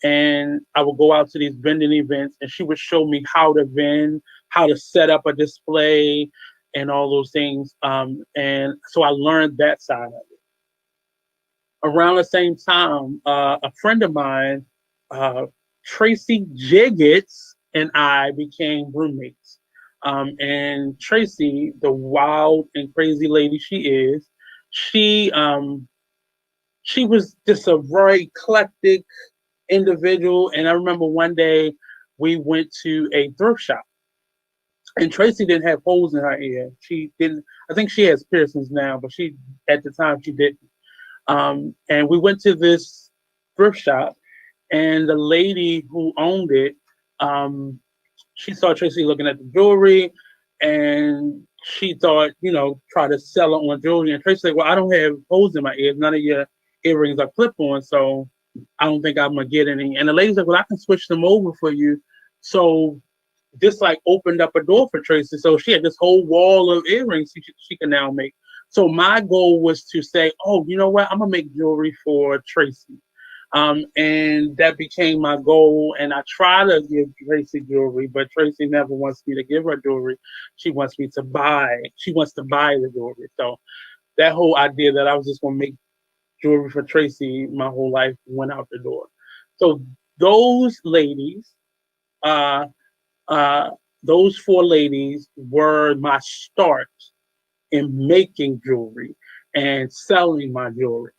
and I would go out to these vending events, and she would show me how to vend, how to set up a display, and all those things. And so I learned that side of it. Around the same time, a friend of mine, uh, Tracy Jiggets, and I became roommates. And Tracy, the wild and crazy lady she is, she she was just a very eclectic individual. And I remember one day we went to a thrift shop, and Tracy didn't have holes in her ear. She didn't. I think she has piercings now, but she at the time she didn't. And we went to this thrift shop, and the lady who owned it, um, she saw Tracy looking at the jewelry, and she thought, try to sell it on jewelry. And Tracy said, "Well, I don't have holes in my ears. None of your earrings are clip on, so I don't think I'm gonna get any." And the lady said, "Well, I can switch them over for you." So this like opened up a door for Tracy. So she had this whole wall of earrings she can now make. So my goal was to say, "Oh, you know what? I'm gonna make jewelry for Tracy." And that became my goal. And I try to give Tracy jewelry, but Tracy never wants me to give her jewelry. She wants me to buy. She wants to buy the jewelry. So that whole idea that I was just gonna make jewelry for Tracy my whole life went out the door. So those ladies, uh, uh, those four ladies were my start in making jewelry and selling my jewelry.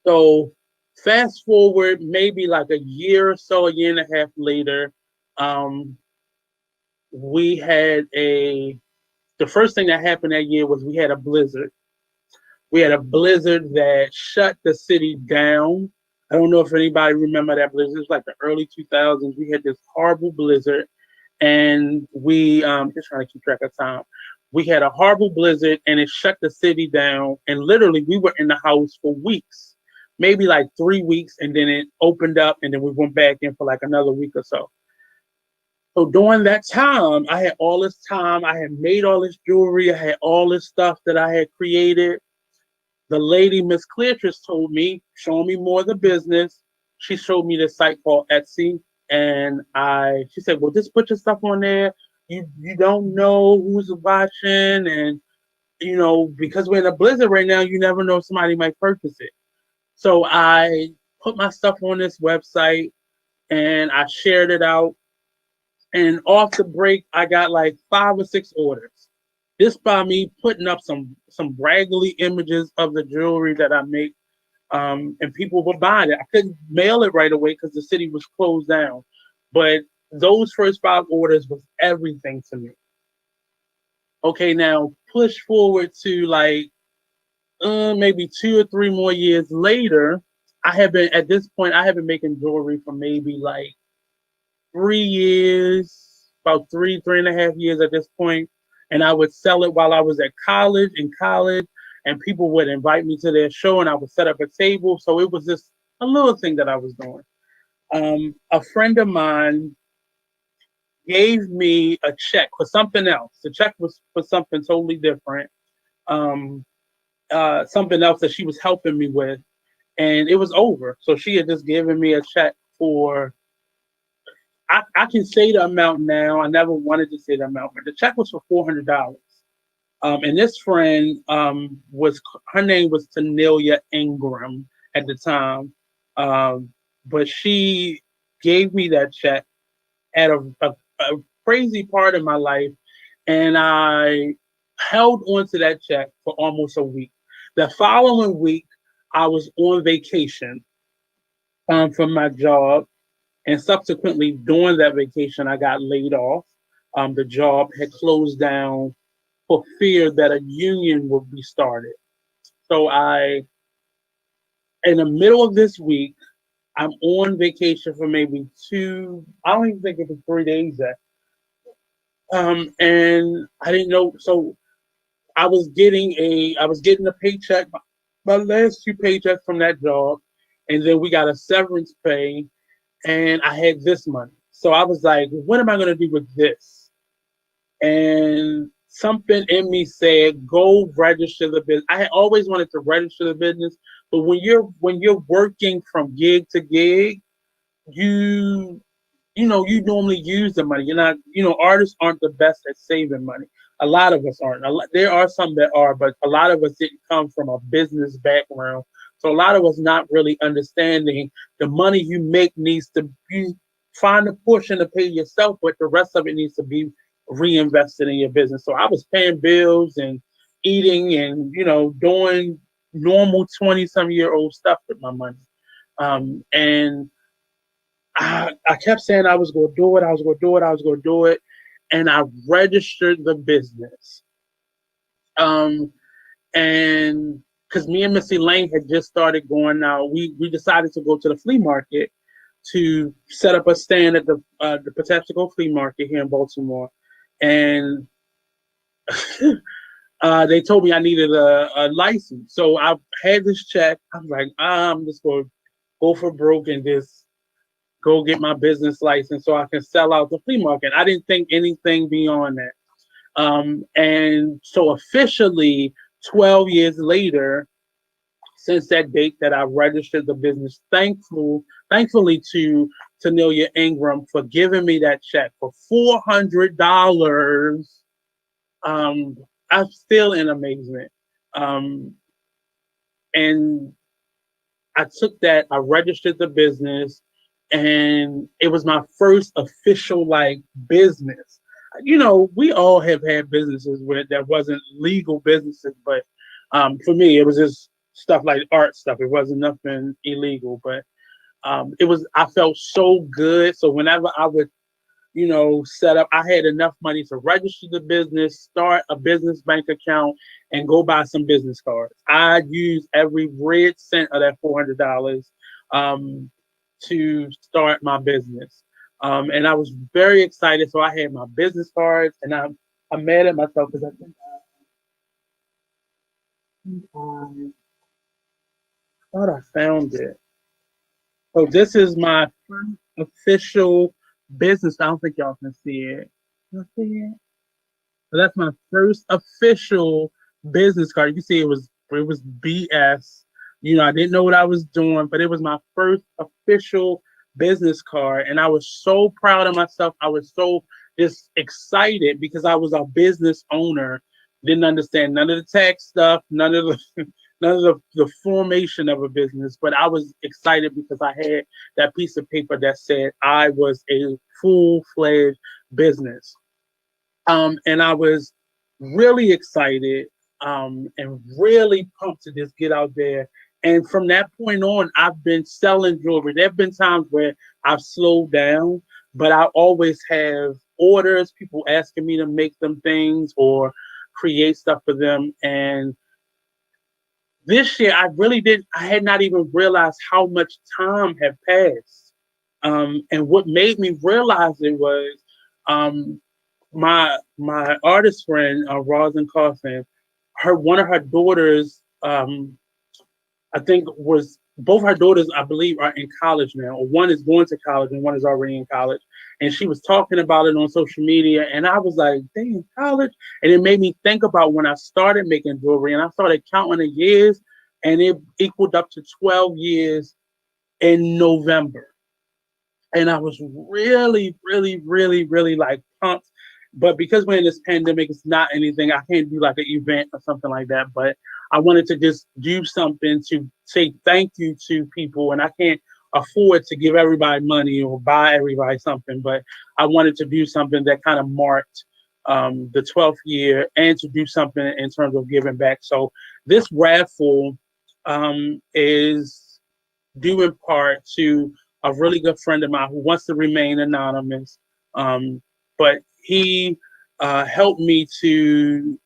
So fast forward maybe like a year or so, a year and a half later, um, we had a the first thing that happened that year was we had a blizzard. We had a blizzard that shut the city down. I don't know if anybody remember that blizzard. It was like the early 2000s. We had this horrible blizzard, and we just trying to keep track of time. We had a horrible blizzard, and it shut the city down. And literally, we were in the house for weeks, maybe like 3 weeks, and then it opened up, and then we went back in for like another week or so. So during that time, I had all this time. I had made all this jewelry. I had all this stuff that I had created. The lady, Miss Cleartress, told me, showing me more of the business. She showed me this site called Etsy, and she said, "Well, just put your stuff on there. You don't know who's watching, and because we're in a blizzard right now, you never know if somebody might purchase it." So I put my stuff on this website, and I shared it out. And off the break, I got like 5 or 6 orders. This by me putting up some raggedy images of the jewelry that I make, and people were buying it. I couldn't mail it right away because the city was closed down, but those first 5 orders was everything to me. Okay, now push forward to like maybe 2 or 3 more years later. At this point I have been making jewelry for maybe like 3 years, about 3.5 years at this point, and I would sell it while I was at college. In college, and people would invite me to their show, and I would set up a table. So it was just a little thing that I was doing. A friend of mine gave me a check for something else. The check was for something totally different, um, something else that she was helping me with, and it was over. So she had just given me a check for I can say the amount now. I never wanted to say the amount, but the check was for $400. And this friend was her name was Tanelia Ingram at the time, but she gave me that check at a crazy part of my life, and I held on to that check for almost a week. The following week, I was on vacation from my job, and subsequently, during that vacation, I got laid off. The job had closed down for fear that a union would be started. So in the middle of this week, I'm on vacation for maybe I don't even think it was 3 days yet. And I didn't know. So I was getting a paycheck, my last 2 paychecks from that job. And then we got a severance pay, and I had this money. So I was like, what am I going to do with this? And something in me said, go register the business. I had always wanted to register the business, but when you're working from gig to gig, you you normally use the money. You're not, artists aren't the best at saving money. A lot of us aren't. There are some that are, but a lot of us didn't come from a business background. So a lot of us not really understanding the money you make needs to be find a portion to pay yourself, but the rest of it needs to be reinvested in your business. So I was paying bills and eating and doing normal 20-some-year-old stuff with my money. And I kept saying I was going to do it. I was going to do it. I was going to do it. And I registered the business. Um, and because me and Missy Lane had just started going out, we decided to go to the flea market to set up a stand at the Patapsco Flea Market here in Baltimore. And they told me I needed a license. So I had this check. I was like, I'm just going to go for broke and just go get my business license so I can sell out the flea market. I didn't think anything beyond that. And so officially, 12 years later, since that date that I registered the business, thankfully to Tanelia Ingram for giving me that check for $400. I'm still in amazement. Um, and I took that, I registered the business, and it was my first official like business. We all have had businesses where that wasn't legal businesses, but for me, it was just stuff like art stuff. It wasn't nothing illegal, but it was. I felt so good. So whenever I would set up. I had enough money to register the business, start a business bank account, and go buy some business cards. I used every red cent of that $400 um, to start my business. And I was very excited. So I had my business cards, and I'm mad at myself because I thought I found it. So this is my first official business. I don't think y'all can see it. You see it? So that's my first official business card. You can see it was BS. I didn't know what I was doing, but it was my first official business card, and I was so proud of myself. I was so just excited because I was a business owner. Didn't understand none of the tax stuff, none of the none of the formation of a business, but I was excited because I had that piece of paper that said I was a full-fledged business. And I was really excited and really pumped to just get out there. And from that point on, I've been selling jewelry. There have been times where I've slowed down, but I always have orders, people asking me to make them things or create stuff for them. And this year, I had not even realized how much time had passed. And what made me realize it was um, my artist friend Rosin Carson, one of her daughters, I think was both her daughters, I believe, are in college now. Or one is going to college and one is already in college. And she was talking about it on social media, and I was like, "Dang, college!" And it made me think about when I started making jewelry, and I started counting the years, and it equaled up to 12 years in November. And I was really, really, really, really like pumped. But because we're in this pandemic, it's not anything. I can't do like an event or something like that. But I wanted to just do something to say thank you to people, and I can't afford to give everybody money or buy everybody something. But I wanted to do something that kind of marked the 12th year, and to do something in terms of giving back. So this raffle is due in part to a really good friend of mine who wants to remain anonymous. But he helped me to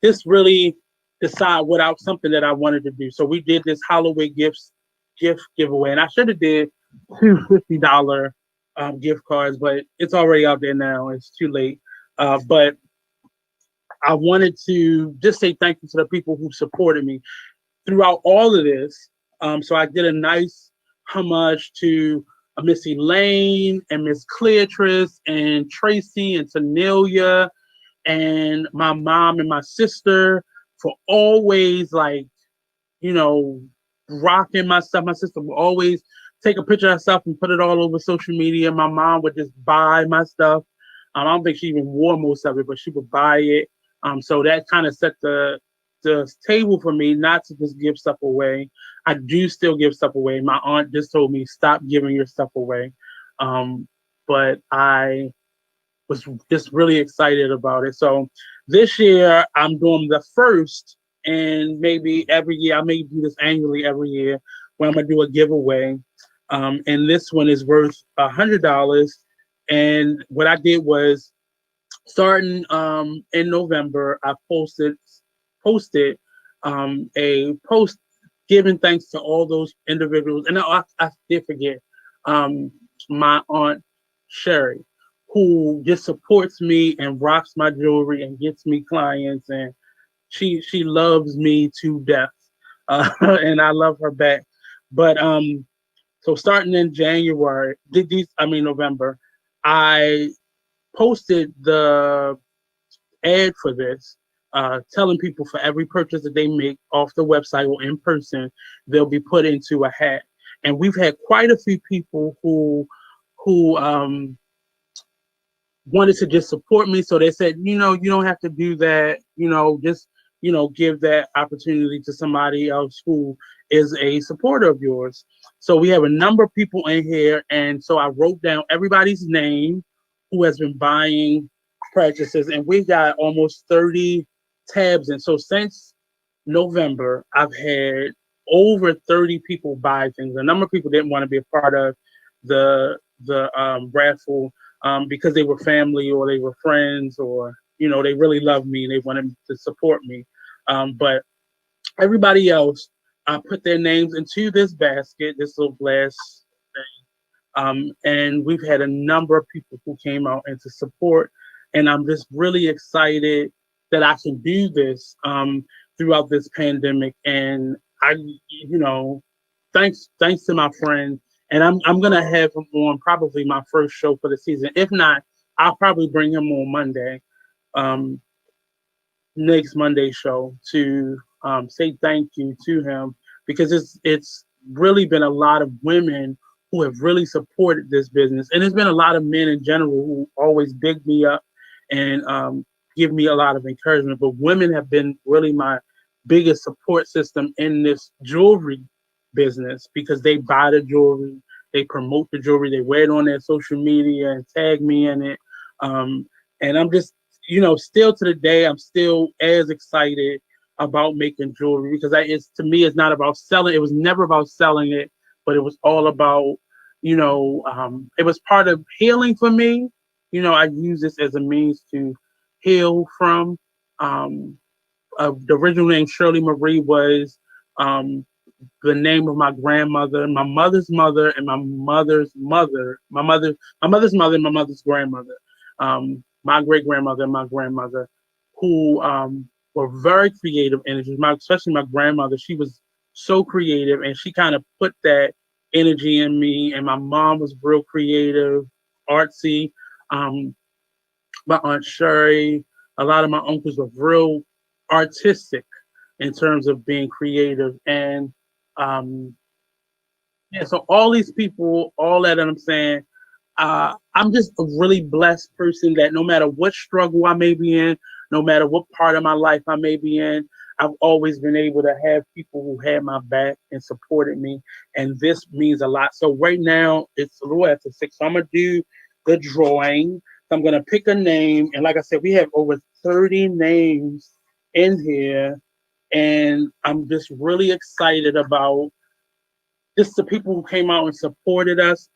just really decide what something that I wanted to do. So we did this Holloway gift giveaway, and I should have did two $50 gift cards, but it's already out there now. It's too late. But I wanted to just say thank you to the people who supported me throughout all of this. So I did a nice homage to Missy Lane and Miss Cleatrice and Tracy and Tanelia and my mom and my sister for always you know, rocking my stuff. My sister would always take a picture of herself and put it all over social media. My mom would just buy my stuff. I don't think she even wore most of it, but she would buy it. So that kind of set the table for me not to just give stuff away. I do still give stuff away. My aunt just told me stop giving your stuff away. But I was just really excited about it. So this year I'm doing the first, and maybe every year I may do this annually every year, where I'm gonna do a giveaway. And this one is worth $100. And what I did was starting in November, I posted a post giving thanks to all those individuals. And I did forget um, my aunt Sherry, who just supports me and rocks my jewelry and gets me clients, and she loves me to death, and I love her back. But so starting in November, I posted the ad for this, telling people for every purchase that they make off the website or in person, they'll be put into a hat. And we've had quite a few people who wanted to just support me. So they said, you don't have to do that. Just give that opportunity to somebody else who is a supporter of yours. So we have a number of people in here, and so I wrote down everybody's name who has been buying purchases, and we got almost 30 tabs. And so since November, I've had over 30 people buy things. A number of people didn't want to be a part of the raffle, because they were family or they were friends or they really loved me and they wanted to support me. But everybody else, I put their names into this basket, this little glass and we've had a number of people who came out and to support. And I'm just really excited that I can do this throughout this pandemic. And thanks to my friend. And I'm gonna have him on probably my first show for the season. If not, I'll probably bring him on Monday. Um, Next Monday show to say thank you to him because it's really been a lot of women who have really supported this business, and there's been a lot of men in general who always big me up and give me a lot of encouragement. But women have been really my biggest support system in this jewelry business because they buy the jewelry, they promote the jewelry, they wear it on their social media and tag me in it. Um, and I'm just still to the day, I'm still as excited about making jewelry because it's to me, it's not about selling. It was never about selling it, but it was all about, it was part of healing for me. I use this as a means to heal from. Um, the original name Shirley Marie was um, the name of my grandmother, my mother's mother, and my mother's mother, my mother's mother, and my mother's grandmother, my great grandmother and my grandmother, who were very creative energies. Especially my grandmother, she was so creative, and she kind of put that energy in me. And my mom was real creative, artsy. Um, my aunt Sherry, a lot of my uncles were real artistic in terms of being creative and um, yeah, so all these people, all that I'm saying, I'm just a really blessed person that no matter what struggle I may be in, no matter what part of my life I may be in, I've always been able to have people who had my back and supported me. And this means a lot. So right now it's a little after 6. So I'm gonna do the drawing. So I'm gonna pick a name. And like I said, we have over 30 names in here. And I'm just really excited about just the people who came out and supported us.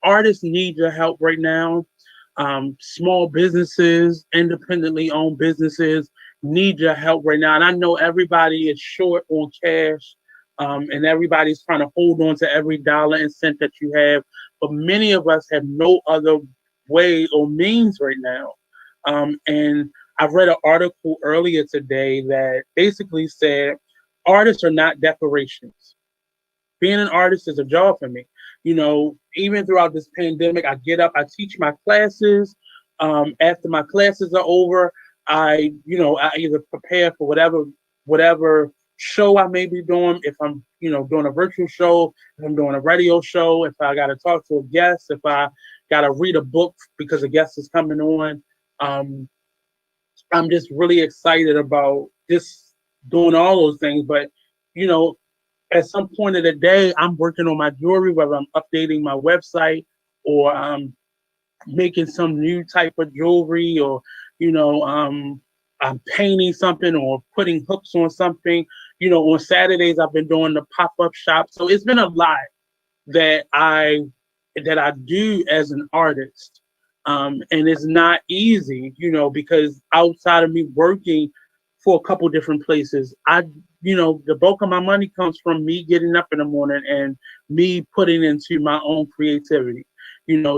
Artists need your help right now. Small businesses, independently owned businesses need your help right now. And I know everybody is short on cash, and everybody's trying to hold on to every dollar and cent that you have. But many of us have no other way or means right now. And I've read an article earlier today that basically said artists are not decorations. Being an artist is a job for me. Even throughout this pandemic, I get up, I teach my classes. After my classes are over, I either prepare for whatever show I may be doing. If I'm, doing a virtual show, if I'm doing a radio show, if I got to talk to a guest, if I got to read a book because a guest is coming on. Um, I'm just really excited about just doing all those things. But, you know, at some point of the day, I'm working on my jewelry, whether I'm updating my website or making some new type of jewelry or, I'm painting something or putting hooks on something. On Saturdays, I've been doing the pop-up shop. So it's been a lot that I do as an artist. And it's not easy, because outside of me working for a couple different places, the bulk of my money comes from me getting up in the morning and me putting into my own creativity.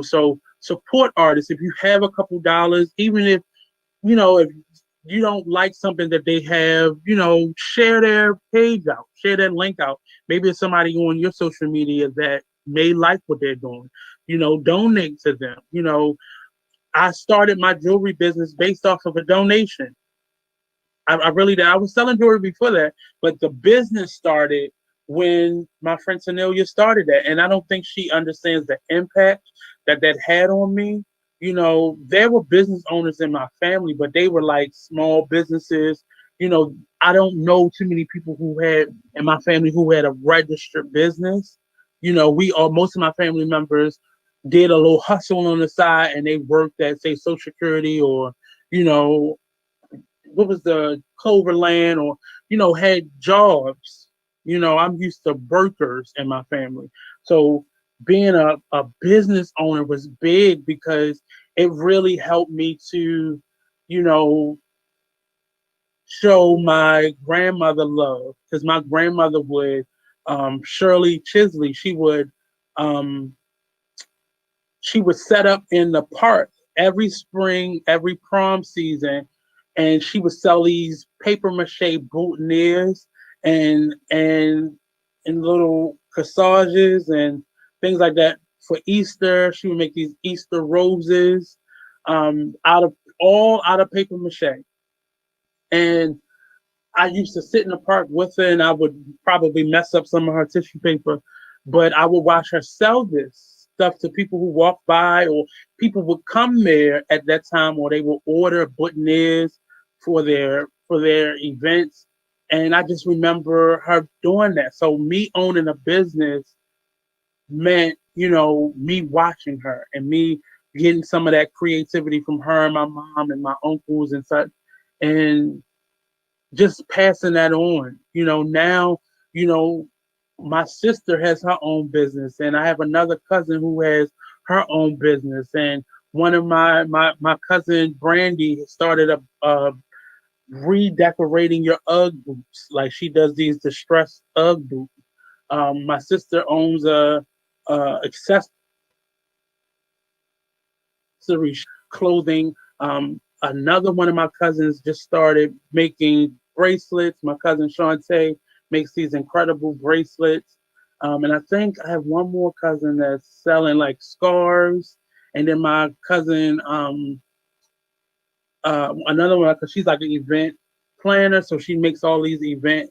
So support artists. If you have a couple dollars, even if you don't like something that they have, share their page out, share that link out. Maybe it's somebody on your social media that may like what they're doing. Donate to them. I started my jewelry business based off of a donation. I really did. I was selling jewelry before that, but the business started when my friend Tanelia started that. And I don't think she understands the impact that had on me. There were business owners in my family, but they were like small businesses. I don't know too many people who had in my family who had a registered business. Most of my family members did a little hustle on the side and they worked at, say, Social Security or, you know, what was the Cloverland or, had jobs. I'm used to workers in my family. So being a business owner was big because it really helped me to, you know, show my grandmother love because my grandmother would, Shirley Chisley, um, she would set up in the park every spring, every prom season, and she would sell these paper mache boutonnieres and and little corsages and things like that for Easter. She would make these Easter roses out of all out of paper mache. And I used to sit in the park with her, and I would probably mess up some of her tissue paper, but I would watch her sell this stuff to people who walk by, or people would come there at that time, or they would order boutonnieres for their events. And I just remember her doing that. So me owning a business meant, you know, me watching her and me getting some of that creativity from her and my mom and my uncles and such. And just passing that on. You know, now, you know, my sister has her own business, and I have another cousin who has her own business, and one of my cousin Brandy started a redecorating your UGG boots. Like she does these distressed UGG boots. My sister owns a accessory clothing. Another one of my cousins just started making bracelets. My cousin Shantae makes these incredible bracelets. And I think I have one more cousin that's selling like scarves. And then my cousin, another one, because she's like an event planner. So she makes all these event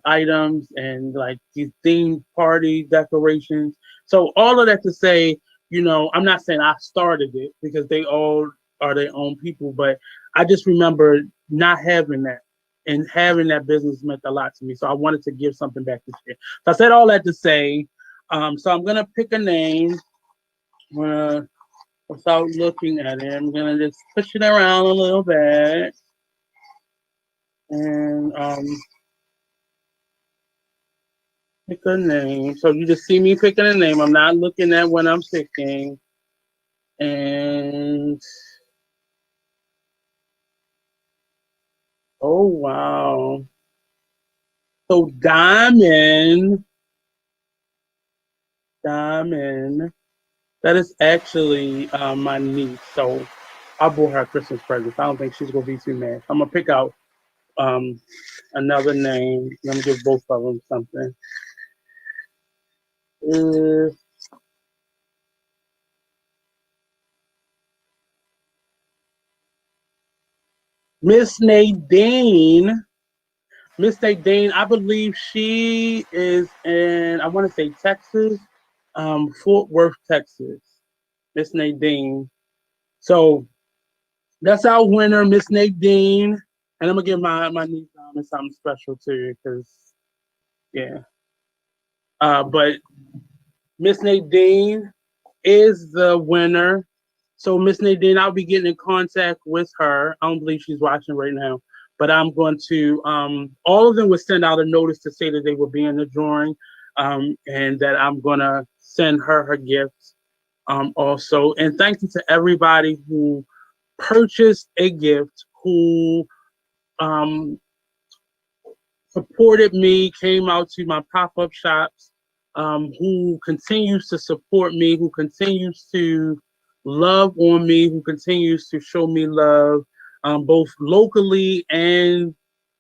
items and like these themed party decorations. So all of that to say, you know, I'm not saying I started it because they all are their own people, but I just remember not having that and having that business meant a lot to me. So I wanted to give something back this year. So I said all that to say, so I'm gonna pick a name. Without looking at it, I'm gonna just push it around a little bit and pick a name. So you just see me picking a name. I'm not looking at what I'm picking. And oh wow. So Diamond, that is actually my niece. So I bought her a Christmas present. I don't think she's gonna be too mad. I'm gonna pick out um another name. Let me give both of them something. Uh, Miss Nadine. Miss Nadine, I believe she is in, I want to say Texas, Fort Worth, Texas. Miss Nadine. So that's our winner, Miss Nadine. And I'm gonna give my niece something special too, because yeah. But Miss Nadine is the winner. So Miss Nadine, I'll be getting in contact with her. I don't believe she's watching right now, but I'm going to. All of them would send out a notice to say that they will be in the drawing, and that I'm gonna send her her gifts. Also, and thank you to everybody who purchased a gift, who um, supported me, came out to my pop up shops, who continues to support me, who continues to love on me, who continues to show me love, both locally and,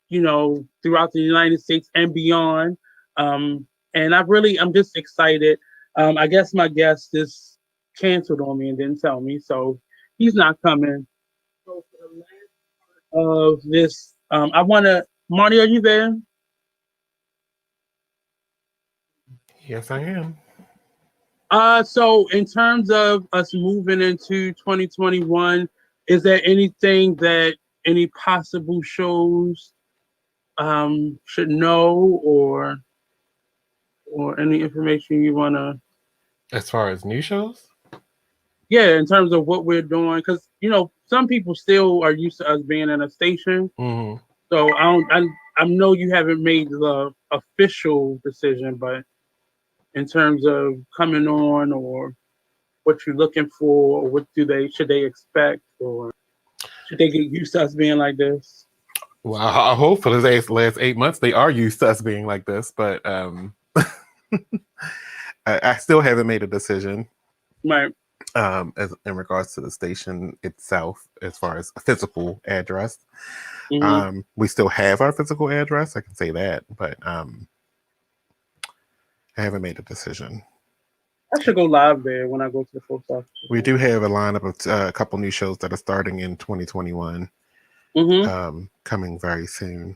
you know, throughout the United States and beyond. And I'm just excited. I guess my guest just canceled on me and didn't tell me, so he's not coming. So for the last of this, I want to, Marty, are you there? Yes, I am. So in terms of us moving into 2021, is there anything that any possible shows should know, or any information you wanna, As far as new shows, yeah, in terms of what we're doing, because you know some people still are used to us being in a station. hmm So I know you haven't made the official decision, but in terms of coming on or what you're looking for, or what should they expect, or should they get used to us being like this? Well, I hope for the last 8 months they are used to us being like this, but I still haven't made a decision Right. as in regards to the station itself, as far as a physical address. Hmm. We still have our physical address, I can say that, but I haven't made a decision. I should go live there when I go to the post office. We do have a lineup of a couple new shows that are starting in 2021, Hmm. coming very soon, Yeah.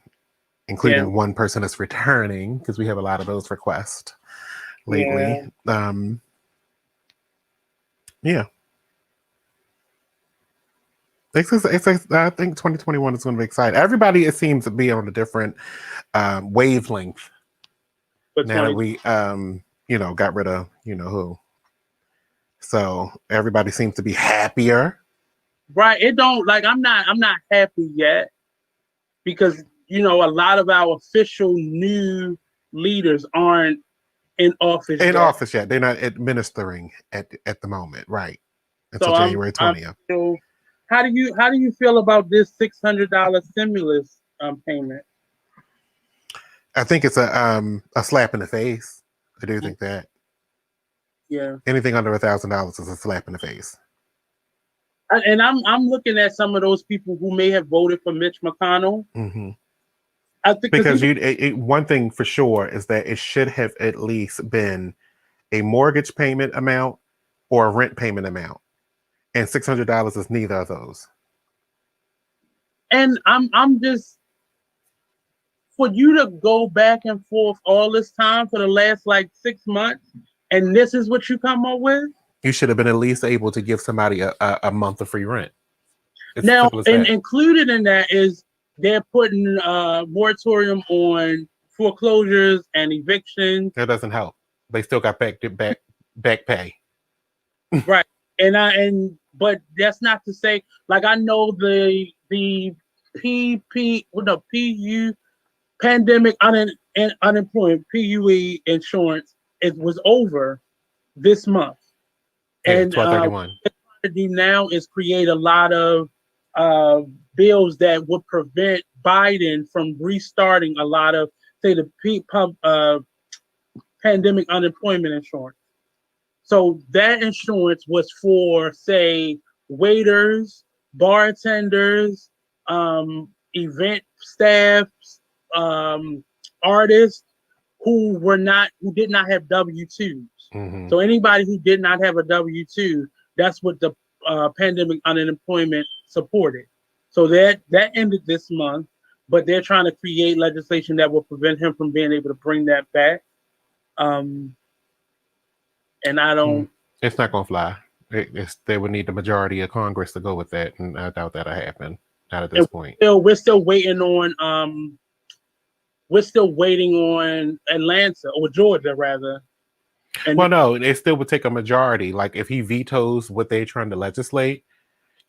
including one person that's returning because we have a lot of those requests lately. Yeah. Yeah. I think 2021 is going to be exciting. Everybody, it seems to be on a different wavelength But now that 20. we, got rid of who. So everybody seems to be happier. Right. It don't like I'm not happy yet because a lot of our official new leaders aren't in office In yet. office yet. They're not administering at the moment, right? Until So January I'm 20th. still. How do you feel about this $600 stimulus payment? I think it's a slap in the face. I do think that Yeah. anything under $1,000 is a slap in the face. And I'm looking at some of those people who may have voted for Mitch McConnell. Mm-hmm. I think Because one thing for sure is that it should have at least been a mortgage payment amount or a rent payment amount, and $600 is neither of those. and I'm just for you to go back and forth all this time for the last like 6 months, and this is what you come up with. You should have been at least able to give somebody a month of free rent. It's as Now, simple as and that. included in that is they're putting a moratorium on foreclosures and evictions. That doesn't help. They still got back pay. Right. But that's not to say like I know the PU pandemic unemployment PUE insurance it was over this month. Yeah, And 1231. what they're trying to do now is create a lot of uh, bills that would prevent Biden from restarting a lot of, say, the pandemic unemployment insurance. So that insurance was for, say, waiters, bartenders, event staff, um, artists who did not have W-2s. Mm-hmm. So anybody who did not have a W-2, that's what the pandemic unemployment supported. So that ended this month, but they're trying to create legislation that will prevent him from being able to bring that back. Um, and I don't. It's not going to fly. They would need the majority of Congress to go with that, and I doubt that'll happen. Not at this point. We're still waiting on. We're still waiting on Atlanta or Georgia rather. And well, no, it still would take a majority. Like if he vetoes what they're trying to legislate,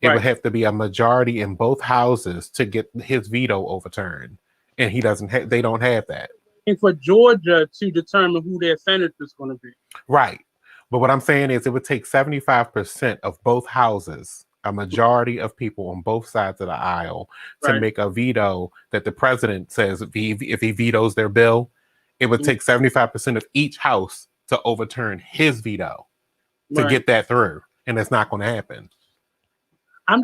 it would have to be a majority in both houses to get his veto overturned, and he doesn't. They don't have that. And for Georgia to determine who their senator is going to be. Right. But what I'm saying is it would take 75% of both houses, a majority of people on both sides of the aisle, to make a veto that the president says if he vetoes their bill, it would take 75% of each house to overturn his veto to get that through. And it's not going to happen. I'm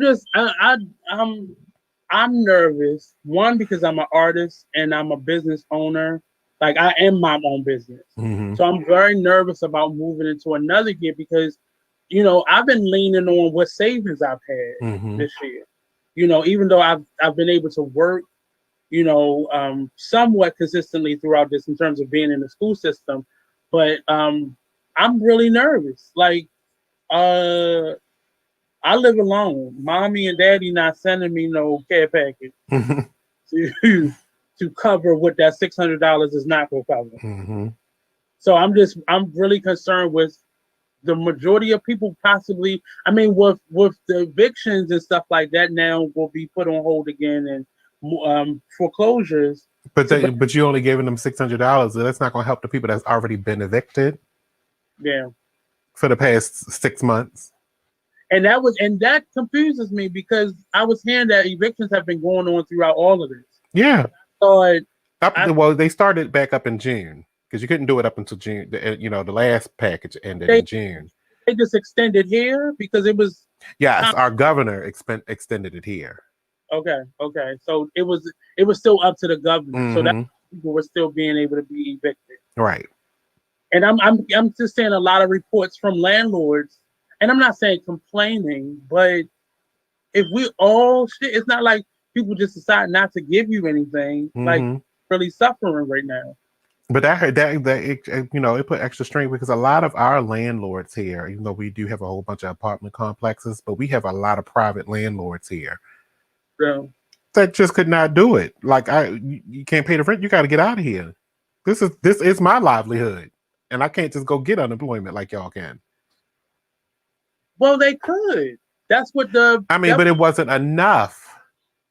nervous. One, because I'm an artist and I'm a business owner. Like I am my own business. Mm-hmm. So I'm very nervous about moving into another gear because, I've been leaning on what savings I've had this year. Even though I've been able to work, somewhat consistently throughout this in terms of being in the school system. But I'm really nervous. Like I live alone. Mommy and daddy not sending me no care package to cover what that $600 is not going to cover. Mm-hmm. So I'm really concerned with the majority of people possibly. I mean, with the evictions and stuff like that now will be put on hold again and foreclosures. But you only giving them $600. That's not going to help the people that's already been evicted. Yeah. for the past 6 months. And that confuses me because I was hearing that evictions have been going on throughout all of this. Yeah. So Well, they started back up in June because you couldn't do it up until June. The last package ended they in June. they just extended here because it was Yes, our governor extended it here. okay. So it was still up to the governor. So that Mm-hmm. people were still being able to be evicted. Right. And I'm just saying a lot of reports from landlords, and I'm not saying complaining, but if we all shit, it's not like people just decide not to give you anything. Like Mm-hmm. really suffering right now. But it put extra strain because a lot of our landlords here, even though we do have a whole bunch of apartment complexes, but we have a lot of private landlords here So that just could not do it. Like you can't pay the rent, you got to get out of here. This is my livelihood, and I can't just go get unemployment like y'all can. well, they could. That's what I mean, but it wasn't enough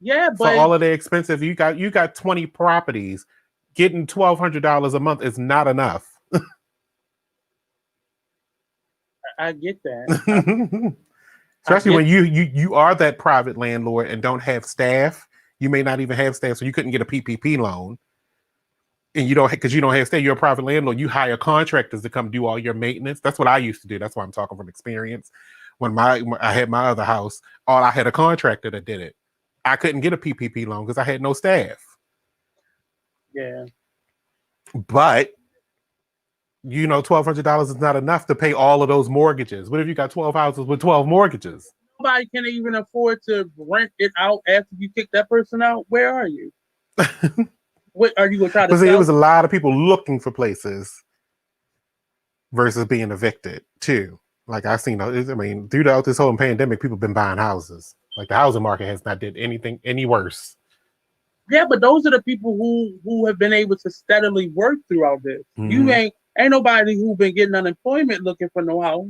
yeah, for but all of the expensive. You got 20 properties, getting $1,200 a month is not enough. I get that. I Especially get when you are that private landlord and don't have staff. You may not even have staff, so you couldn't get a PPP loan, and you don't because you don't have staff. You're a private landlord. You hire contractors to come do all your maintenance. That's what I used to do. That's why I'm talking from experience. When I had my other house, all I had a contractor that did it. I couldn't get a PPP loan because I had no staff. yeah. But $1,200 is not enough to pay all of those mortgages. What if you got 12 houses with 12 mortgages? Nobody can even afford to rent it out after you kick that person out. Where are you? What are you gonna try to But see, it sell? was a lot of people looking for places versus being evicted too. Like I've seen, throughout this whole pandemic, people have been buying houses. Like the housing market has not did anything any worse. Yeah, but those are the people who have been able to steadily work throughout this. You Mm-hmm. ain't nobody who been getting unemployment looking for no house.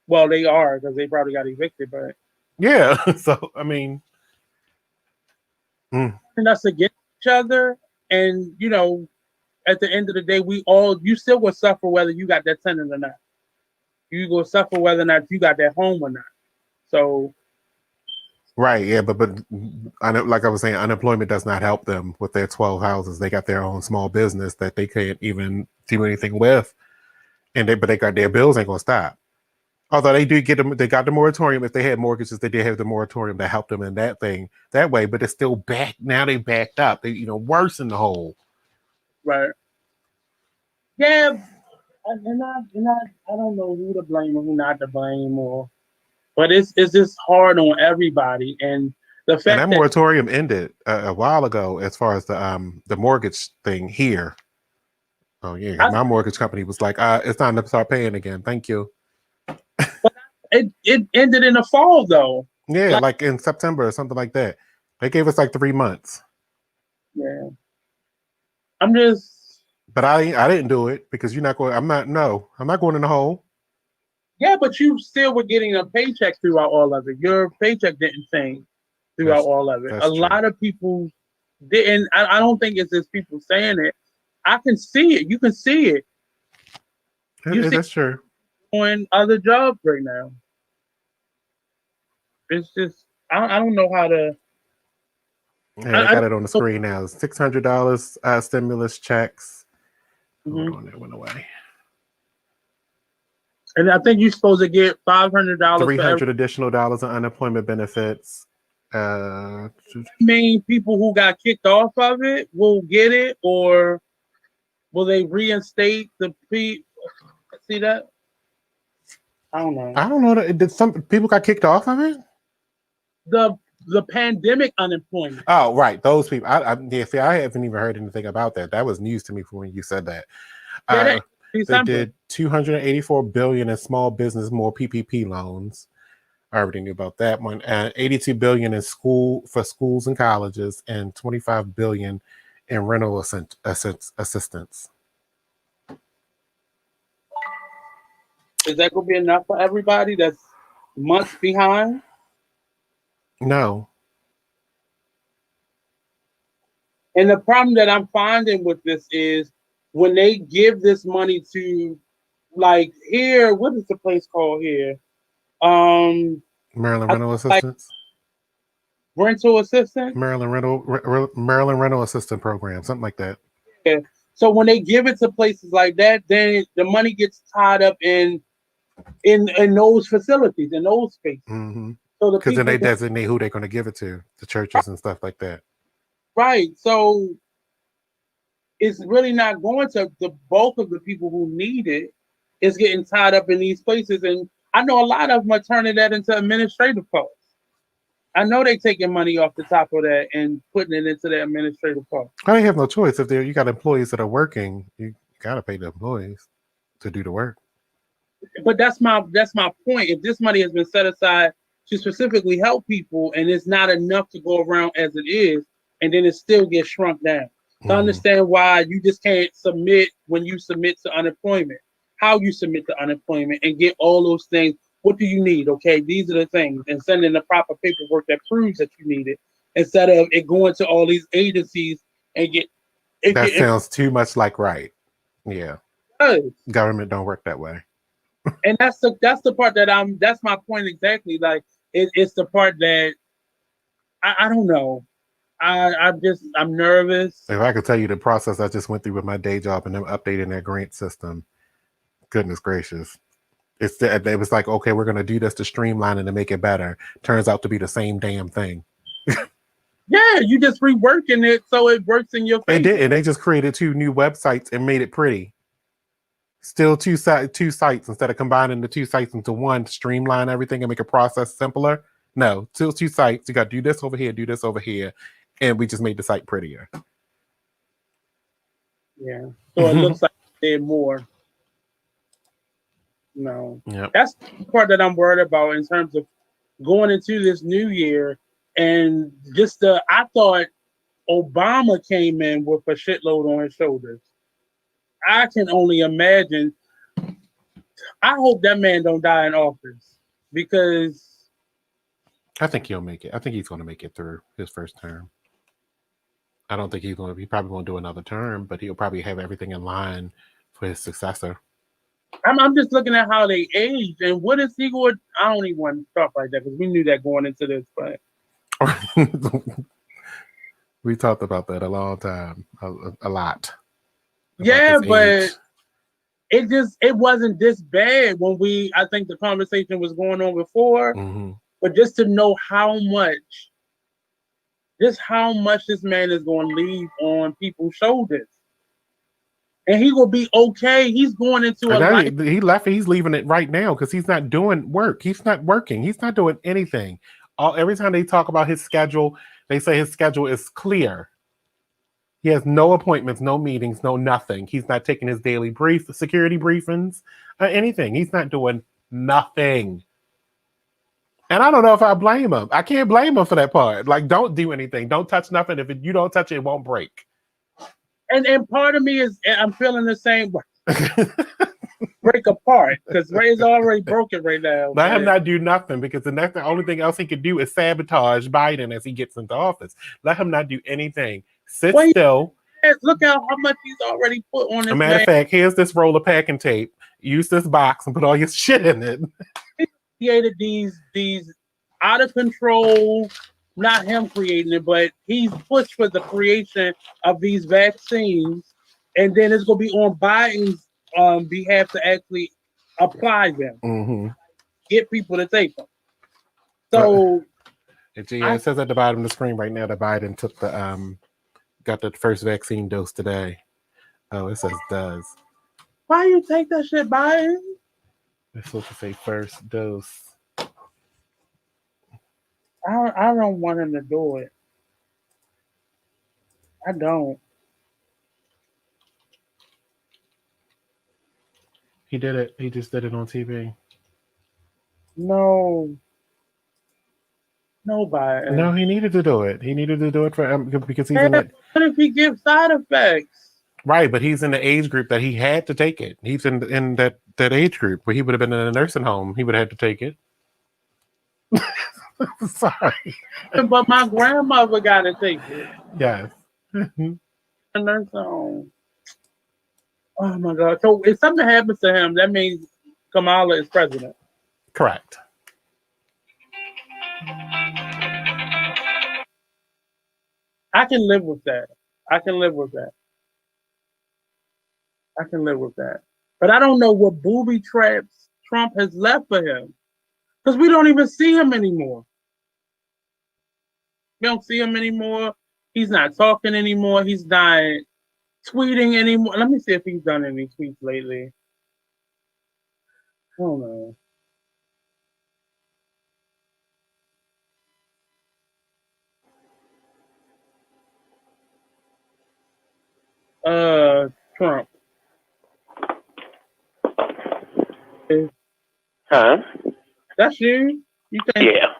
Well, they are because they probably got evicted, but Yeah. So I mean, mm, and us against each other. And at the end of the day, you still will suffer whether you got that tenant or not. You will suffer whether or not you got that home or not. So right, yeah, but like I was saying, unemployment does not help them with their 12 houses. They got their own small business that they can't even do anything with, but they got their bills ain't gonna stop. Although they do get them, they got the moratorium. If they had mortgages, they did have the moratorium that helped them in that way. But it's still back now. They backed up. They worse in the hole. right, yeah, and I don't know who to blame or who not to blame, but it's just hard on everybody, and the And that fact that moratorium ended a while ago, as far as the mortgage thing here. Oh yeah, I, my mortgage company was like, it's time to start paying again. Thank you. it ended in the fall though. Yeah, Like like in September or something like that. They gave us like 3 months, yeah, I'm just but I didn't do it because you're not going. I'm not. No, I'm not going in the hole. yeah, but you still were getting a paycheck throughout all of it. Your paycheck didn't change throughout That's all of it. A that's true. lot of people didn't. I don't think it's just people saying it. I can see it. You can see it. You see That's true. it on other jobs right now. It's just I don't know how to. Yeah, I I got don't it on the know. screen now. $600 stimulus checks. Hold Mhm. on, that went away. And I think you're supposed to get $500 Three for every hundred additional dollars in unemployment benefits. Uh, main people who got kicked off of it will get it, or will they reinstate the pre? See that? I don't know. I don't know. Did some people got kicked off of it? The the pandemic unemployment. Oh, right, those people. Yeah, see, I haven't even heard anything about that. That was news to me from when you said that. Yeah, that Uh, they December. did 284 billion in small business more PPP loans. I already knew about that one. 82 billion in schools and colleges, and 25 billion in rental assistance. Is that gonna be enough for everybody that's months behind? No. And the problem that I'm finding with this is when they give this money to Like here, what is the place called here? Um, Maryland I rental like assistance, rental assistance. Maryland rental assistant program, something like that. Yeah. So when they give it to places like that, then the money gets tied up in those facilities, in those spaces. Mm-hmm. So the Because then people, they designate who they're going to give it to, the churches and stuff like that. right? So it's really not going to the bulk of the people who need it. Is getting tied up in these places, and I know a lot of them are turning that into administrative costs. I know they taking money off the top of that and putting it into the administrative cost. I have no choice. If you got employees that are working, you got to pay the employees to do the work. But that's my point. If this money has been set aside to specifically help people, and it's not enough to go around as it is, and then it still gets shrunk down. To Mm-hmm. understand why you just can't submit when you submit to unemployment, how you submit to unemployment, and get all those things. What do you need? Okay, these are the things, and send in the proper paperwork that proves that you need it, instead of it going to all these agencies and get it That getting sounds too much like right. Yeah. done. Government don't work that way. And that's the part that that's my point exactly. Like it's the part that I don't know. I'm nervous. If I could tell you the process I just went through with my day job and them updating their grant system, goodness gracious. It was like, okay, we're going to do this to streamline it and make it better. Turns out to be the same damn thing. Yeah, you just reworking it so it works in your It favor. did. And they just created 2 new websites and made it pretty. Still two sites instead of combining the 2 sites into one to streamline everything and make a process simpler. No, still 2 sites. You got to do this over here, do this over here. And we just made the site prettier. Yeah. So it looks like they did more. No. Yep. That's the part that I'm worried about in terms of going into this new year and just I thought Obama came in with a shitload on his shoulders. I can only imagine. I hope that man don't die in office because I think he'll make it. I think he's going to make it through his first term. I don't think he probably won't do another term, but he'll probably have everything in line for his successor. I'm just looking at how they age and what is he going. I don't even want to talk like that because we knew that going into this, but We talked about that a long time, a lot. yeah, but it wasn't this bad when I think the conversation was going on before, Mm-hmm. but just to know how much this man is going to leave on people's shoulders. And he will be okay. He's going into a life. He left. He's leaving it right now because he's not doing work. He's not working. He's not doing anything. Every time they talk about his schedule, they say his schedule is clear. He has no appointments, no meetings, no nothing. He's not taking his daily security briefings, anything. He's not doing nothing. And I don't know if I blame him. I can't blame him for that part. Like, don't do anything. Don't touch nothing. If you don't touch it, it won't break. And part of me is I'm feeling the same way. Break apart because Ray's already broken right now. Let him not do nothing because the only thing else he could do is sabotage Biden as he gets into office. Let him not do anything. Sit still. Look how much he's already put on this. As a matter of fact, here's this roll of packing tape. Use this box and put all your shit in it. He created these out of control. Not him creating it, but he's pushed for the creation of these vaccines, and then it's going to be on Biden's behalf to actually apply them, mm-hmm. get people to take them. So, it says at the bottom of the screen right now that Biden took got the first vaccine dose today. Oh, it says does. Why you take that shit, Biden? It's supposed to say first dose. I don't want him to do it. I don't. He did it. He just did it on TV. No. Nobody. No, he needed to do it. He needed to do it for because he's in it. What if he gives side effects? Right, but he's in the age group that he had to take it. He's in that age group where he would have been in a nursing home. He would have had to take it. Sorry. But my grandmother got to take it. Yes. A nursing home. Oh my God! So if something happens to him, that means Kamala is president. Correct. I can live with that. I can live with that. I can live with that. But I don't know what booby traps Trump has left for him because we don't even see him anymore. We don't see him anymore. He's not talking anymore. He's not tweeting anymore. Let me see if he's done any tweets lately. I don't know. Trump. Huh? That's you. You think? Yeah.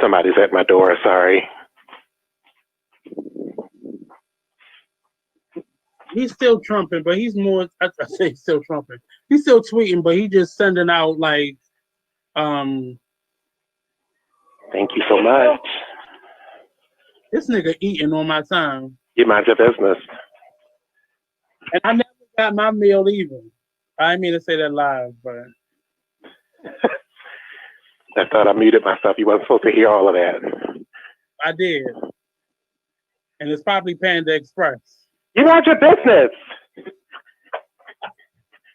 Somebody's at my door. Sorry. He's still trumping, but he's more. I say he's still trumping. He's still tweeting, but he just sending out like, Thank you so much. this nigga eating on my time, You mind your business. and I never got my meal either. I didn't mean to say that live, but I thought I muted myself. You weren't supposed to hear all of that. I did, and it's probably Panda Express. You mind your business.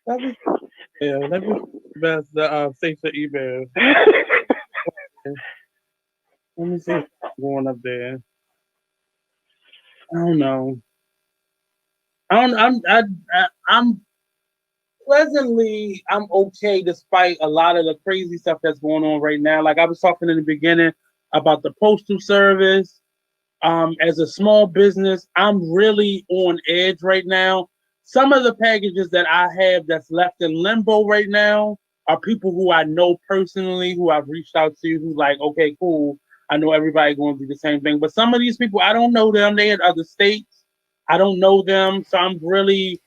Let me best the safe for email. Let me see what's going up there. I don't know. I'm pleasantly, I'm okay despite a lot of the crazy stuff that's going on right now. Like I was talking in the beginning about the postal service. As a small business, I'm really on edge right now. Some of the packages that I have that's left in limbo right now are people who I know personally, who I've reached out to, who like, okay, cool. I know everybody going to do the same thing. But some of these people, I don't know them. They in other states. I don't know them. So I'm really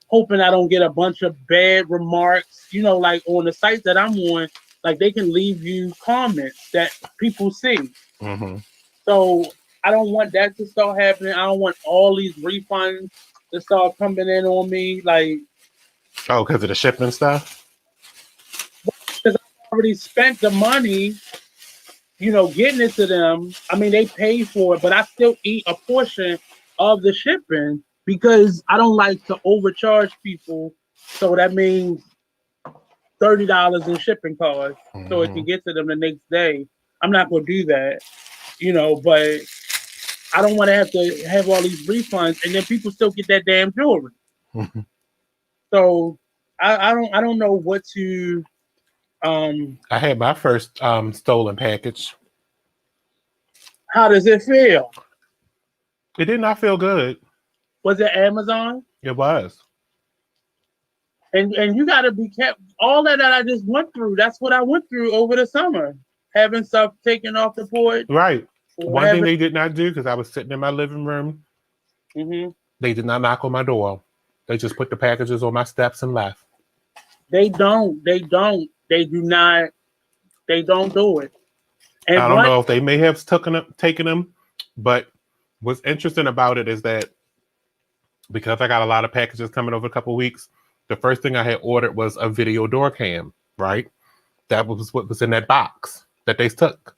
hoping I don't get a bunch of bad remarks, like on the site that I'm on, like they can leave you comments that people see. Mm-hmm. So I don't want that to start happening. I don't want all these refunds to start coming in on me. Like, Oh, because of the shipping stuff? because I already spent the money, getting it to them. I mean, they pay for it, but I still eat a portion of the shipping because I don't like to overcharge people. So that means $30 in shipping costs so it can get to them the next day. I'm not going to do that, but I don't want to have all these refunds and then people still get that damn jewelry. So I don't know what to. I had my first stolen package. How does it feel? It did not feel good. Was it Amazon? It was. And you got to be kept. All that I just went through. That's what I went through over the summer, having stuff taken off the porch. Right. One thing they did not do, because I was sitting in my living room, they did not knock on my door. They just put the packages on my steps and left. They don't. They do not. They don't do it. And I don't know if they may have taken them, but what's interesting about it is that because I got a lot of packages coming over a couple of weeks, the first thing I had ordered was a video door cam, right? That was what was in that box that they took.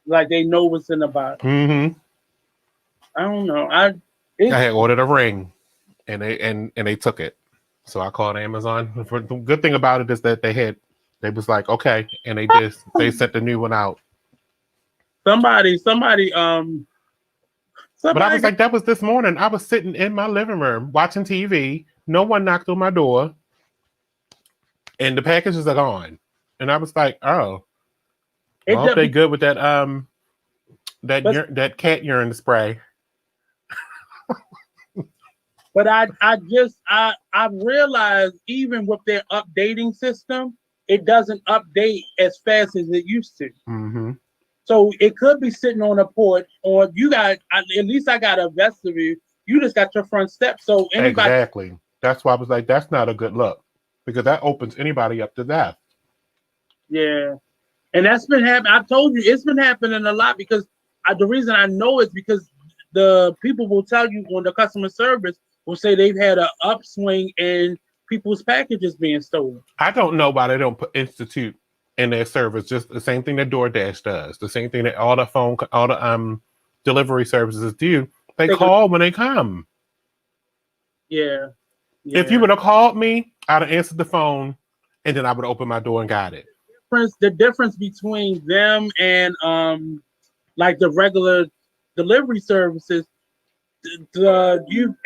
Like they know what's in the box. Mm-hmm. I don't know. I had ordered a ring, and they took it. So I called Amazon. The good thing about it is that they was like, okay, and they sent the new one out. Somebody. But I was like, that was this morning. I was sitting in my living room watching TV. No one knocked on my door, and the packages are gone. And I was like, oh, I hope they good with that that cat urine spray. But I realized even with their updating system, it doesn't update as fast as it used to. Mm-hmm. So it could be sitting on a porch, or you got at least I got a vestibule. You just got your front step. So anybody exactly. That's why I was like, that's not a good look because that opens anybody up to that. Yeah, and that's been happening. I told you it's been happening a lot because the reason I know is because the people will tell you when the customer service will say they've had an upswing in people's packages being stolen. I don't know why they don't put institute in their service. Just the same thing that DoorDash does. The same thing that all the delivery services do. They call when they come. Yeah. If you would have called me, I'd have answered the phone, and then I would open my door and got it. The difference between them and like the regular delivery services,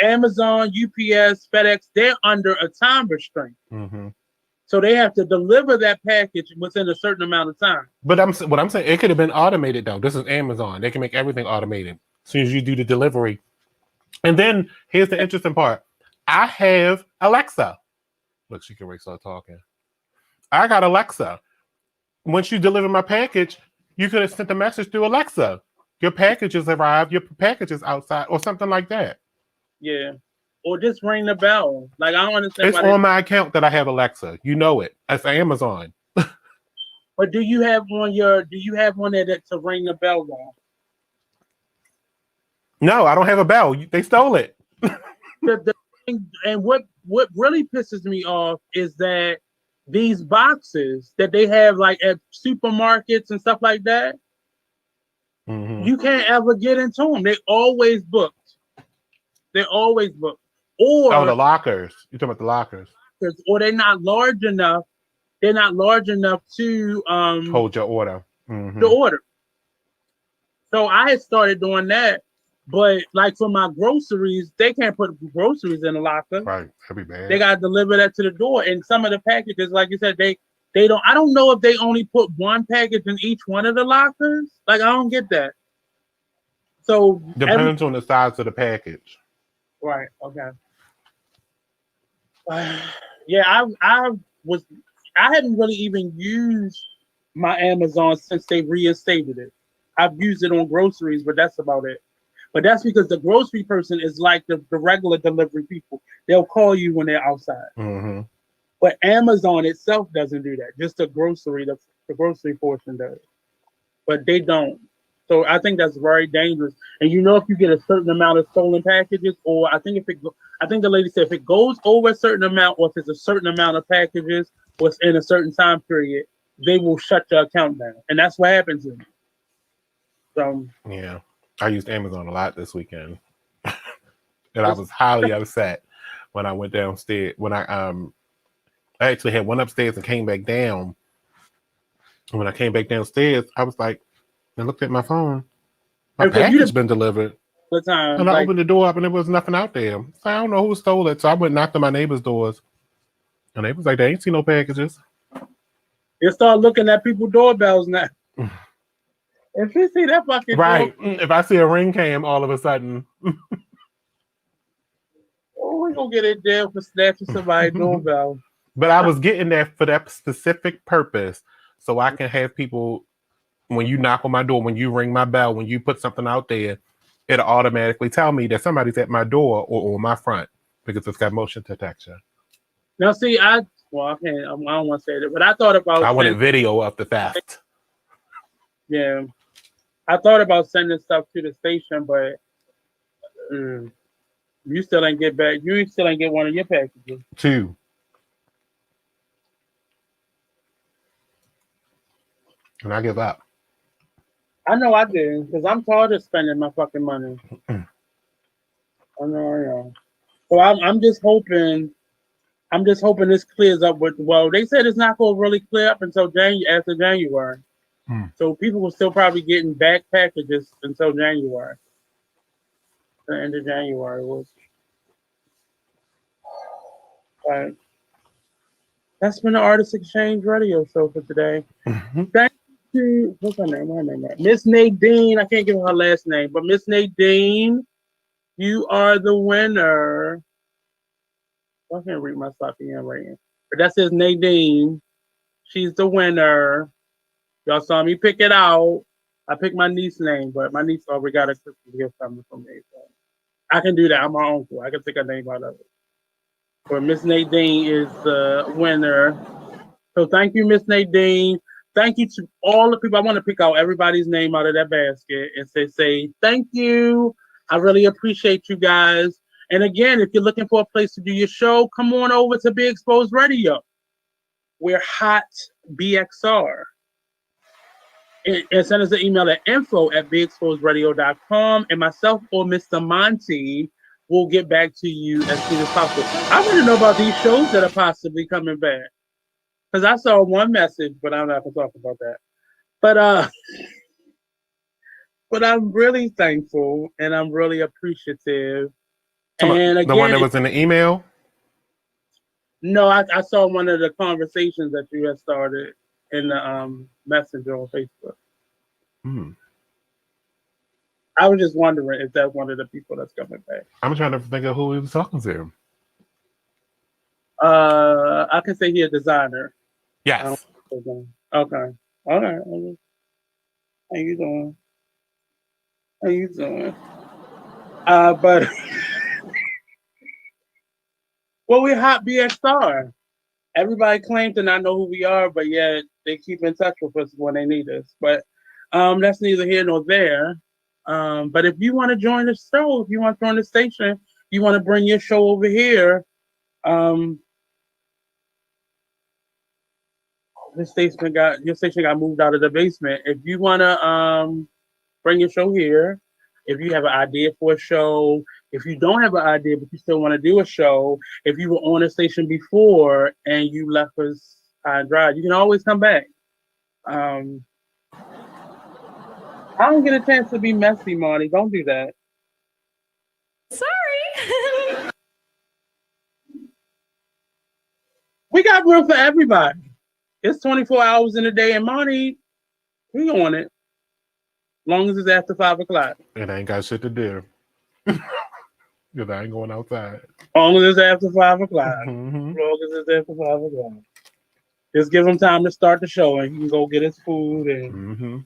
Amazon, UPS, FedEx, they're under a time restraint. Mm-hmm. So they have to deliver that package within a certain amount of time. But what I'm saying, it could have been automated though. This is Amazon. They can make everything automated as soon as you do the delivery. And then here's the interesting part. I have Alexa. Look, she can start talking. I got Alexa. Once you deliver my package, you could have sent a message through Alexa. Your package has arrived. Your package is outside, or something like that. Yeah, or just ring the bell. Like, I don't understand. It's on my account that I have Alexa. You know it. It's Amazon. But do you have one that to ring the bell on? No, I don't have a bell. They stole it. And what really pisses me off is that these boxes that they have like at supermarkets and stuff like that, you can't ever get into them. They're always booked. Or the lockers. You're talking about the lockers. Or they're not large enough. They're not large enough to hold your order. Mm-hmm. The order. So I had started doing that. But like for my groceries, they can't put groceries in the locker. Right, that'd be bad. They gotta deliver that to the door. And some of the packages, like you said, they don't. I don't know if they only put one package in each one of the lockers. Like, I don't get that. So depends on the size of the package. Right. Okay. Yeah, I hadn't really even used my Amazon since they reinstated it. I've used it on groceries, but that's about it. But that's because the grocery person is like the regular delivery people. They'll call you when they're outside. Mm-hmm. But Amazon itself doesn't do that. Just the grocery portion does. But they don't. So I think that's very dangerous. And if you get a certain amount of stolen packages, or I think the lady said if it goes over a certain amount, or if it's a certain amount of packages was in a certain time period, they will shut your account down. And that's what happens to me. So yeah. I used Amazon a lot this weekend. And I was highly upset when I went downstairs. When I actually had one upstairs and came back down. And when I came back downstairs, I was like, I looked at my phone. My package has been delivered. And I opened the door up and there was nothing out there. So I don't know who stole it. So I went and knocked on my neighbor's doors. And they was like, they ain't seen no packages. You start looking at people's doorbells now. If you see that fucking if I see a ring cam all of a sudden. We're going to get in there for snatching somebody's doorbell. But I was getting there for that specific purpose. So I can have people, when you knock on my door, when you ring my bell, when you put something out there, it'll automatically tell me that somebody's at my door or on my front because it's got motion detection. Now, see, I don't want to say that, but I thought about. I wanted video of the theft. Yeah, I thought about sending stuff to the station, but you still ain't get back. You still ain't get one of your packages. 2. And I give up. I know I did, because I'm tired of spending my fucking money. I know. So I'm just hoping this clears up with. Well, they said it's not going to really clear up until after January. So people will still probably getting back packages until January. The end of January was. Right. That's been the Artist Exchange Radio Show for today. Thank you. What's her name? Miss Nadine. I can't give her last name, but Miss Nadine, you are the winner. I can't read my fucking handwriting, but that says Nadine. She's the winner. Y'all saw me pick it out. I picked my niece's name, but my niece already got a Christmas gift coming from me. So I can do that. I'm my uncle. I can take a name out of it. But Miss Nadine is the winner. So thank you, Miss Nadine. thank you to all the people. I want to pick out everybody's name out of that basket and say thank you. I really appreciate you guys. And again, if you're looking for a place to do your show, come on over to Be Exposed Radio. We're hot BXR. And send us an email at info@beexposedradio.com. And myself or Mr. Monty will get back to you as soon as possible. I want to know about these shows that are possibly coming back. Because I saw one message, but I'm not going to talk about that. But I'm really thankful and I'm really appreciative. And again, the one that was in the email? No, I saw one of the conversations that you had started in the messenger on Facebook. I was just wondering if that's one of the people that's coming back. I'm trying to think of who he was talking to. I can say he's a designer. Yes. Okay. All right. How you doing? But well, we're hot BXR. Everybody claims to not know who we are, but yet they keep in touch with us when they need us. But that's neither here nor there. But if you want to join the show, if you want to join the station, you want to bring your show over here. Your station got moved out of the basement. If you want to bring your show here, if you have an idea for a show, if you don't have an idea but you still want to do a show, if you were on a station before and you left us high and dry, you can always come back. I don't get a chance to be messy, Marty. Don't do that. Sorry. We got room for everybody. It's 24 hours in a day, and Marty, we on it. Long as it's after 5 o'clock. And I ain't got shit to do. Because I ain't going outside. Long as it's after 5 o'clock. Mm-hmm. Long as it's after 5 o'clock. Just give him time to start the show, and he can go get his food and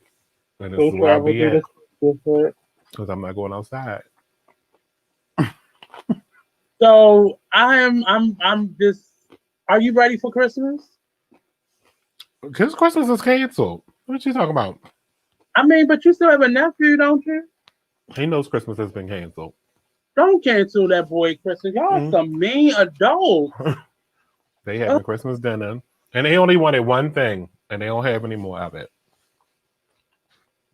And go this is where I'll wherever be at. Because I'm not going outside. So I'm just. Are you ready for Christmas? Because Christmas is canceled. What you talking about? I mean, but you still have a nephew, don't you? He knows Christmas has been canceled. Don't cancel that boy Christmas. Y'all some mean adults. They having Christmas dinner. And they only wanted one thing. And they don't have any more of it.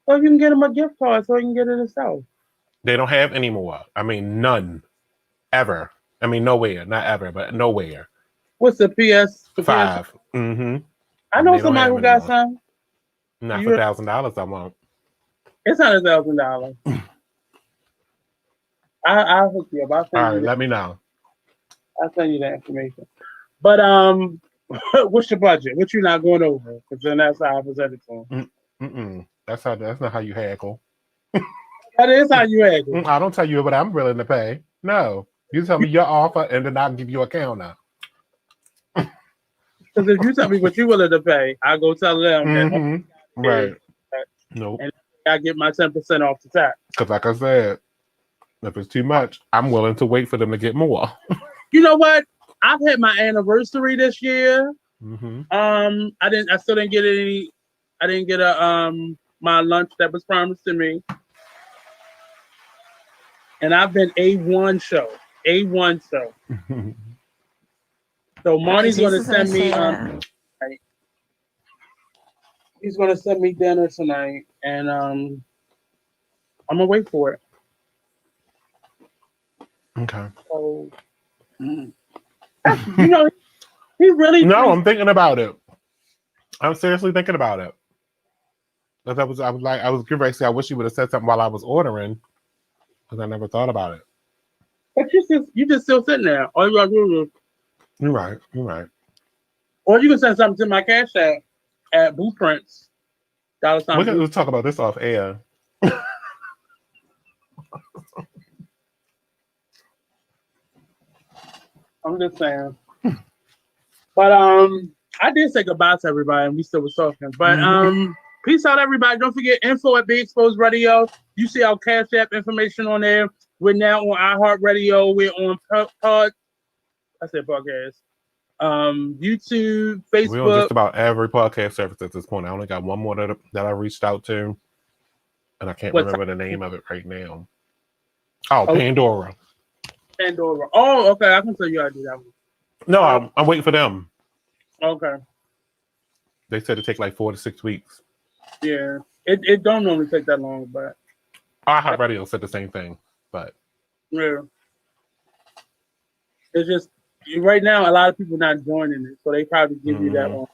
Well, you can get him a gift card so he can get it himself. They don't have any more. I mean, none. Ever. I mean, nowhere. Not ever, but nowhere. What's the PS? 5. Mm-hmm. I know somebody who got some. Not for $1,000 I want. It's not $1,000. I'll hook you up. All right, let me know. I'll send you the information. But what's your budget? What you not going over? Because then that's how I presented to him. That's not how you haggle. That is how you haggle. I don't tell you what I'm willing to pay. No, you tell me your offer, and then I'll give you a counter. Because if you tell me what you're willing to pay, I go tell them that. Right. Nope. And I get my 10% off the top. Because like I said, if it's too much, I'm willing to wait for them to get more. You know what? I've had my anniversary this year. I still didn't get any. I didn't get my lunch that was promised to me. And I've been A1 show. So Marty's going to send me. He's going to send me dinner tonight, and I'm gonna wait for it. Okay. So, you know, he really. No, I'm thinking about it. I'm seriously thinking about it. Because I was getting ready to say, I wish you would have said something while I was ordering, because I never thought about it. But you just still sitting there. All you gotta do is. You're right. Or you can send something to my Cash App at Blueprints. We're going to talk about this off air. I'm just saying. But I did say goodbye to everybody, and we still was talking. But peace out, everybody. Don't forget info@Be Exposed Radio. You see our Cash App information on there. We're now on iHeartRadio. We're on podcast. YouTube, We're on just Facebook. about every podcast service at this point. I only got one more that I reached out to, and I can't What's remember the name of it right now. Oh, Oh. Pandora. Pandora. Oh, okay. I can tell you how to do that one. No, I'm waiting for them. Okay. They said it take like 4 to 6 weeks. Yeah. It don't normally take that long, but iHeartRadio said the same thing, but yeah. It's just right now a lot of people not joining it, so they probably give you that one.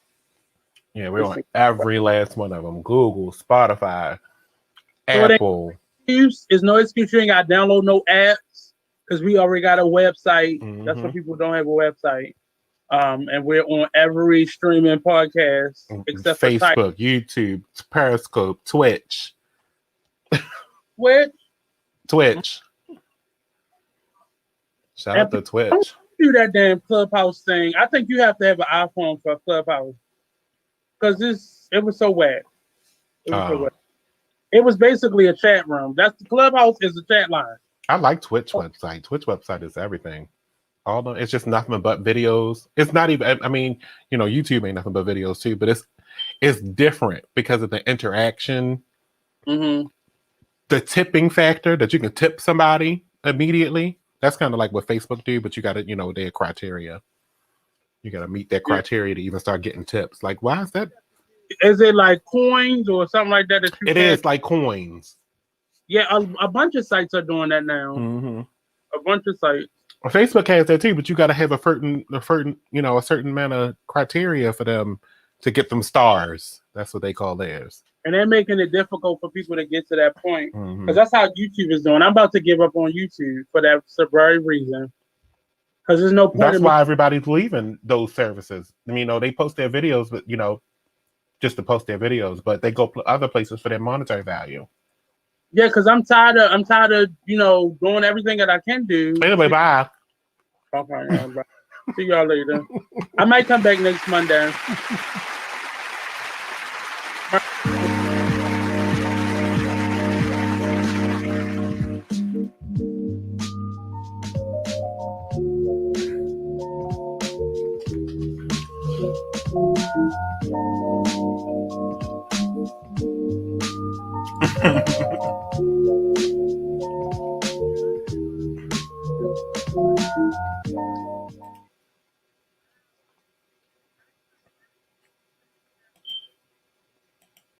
Yeah, we're on every last one of them. Google, Spotify, So Apple. There's no excuse. You ain't got to download no apps because we already got a website. That's why people don't have a website. And we're on every streaming podcast except Facebook, for YouTube, Periscope, Twitch. Twitch. Shout out to Twitch. Don't do that damn Clubhouse thing. I think you have to have an iPhone for Clubhouse because it was so whack. It was basically a chat room. That's the Clubhouse is a chat line. I like Twitch website. Twitch website is everything. It's just nothing but videos. It's not even. I mean, YouTube ain't nothing but videos too. But it's different because of the interaction. Mm-hmm. The tipping factor that you can tip somebody immediately. That's kind of like what Facebook do, but you got to, their criteria. You got to meet that criteria to even start getting tips. Like, why is that? Is it like coins or something like that? It is like coins. Yeah, a bunch of sites are doing that now. Mm-hmm. A bunch of sites. Facebook has that too, but you got to have a certain amount of criteria for them to get them stars. That's what they call theirs. And they're making it difficult for people to get to that point because that's how YouTube is doing. I'm about to give up on YouTube for that very reason. Because there's no point. That's why everybody's leaving those services. I mean, they post their videos, but just to post their videos, but they go other places for their monetary value. Yeah, because I'm tired of doing everything that I can do. Anyway, bye. Okay, bye. See y'all later. I might come back next Monday.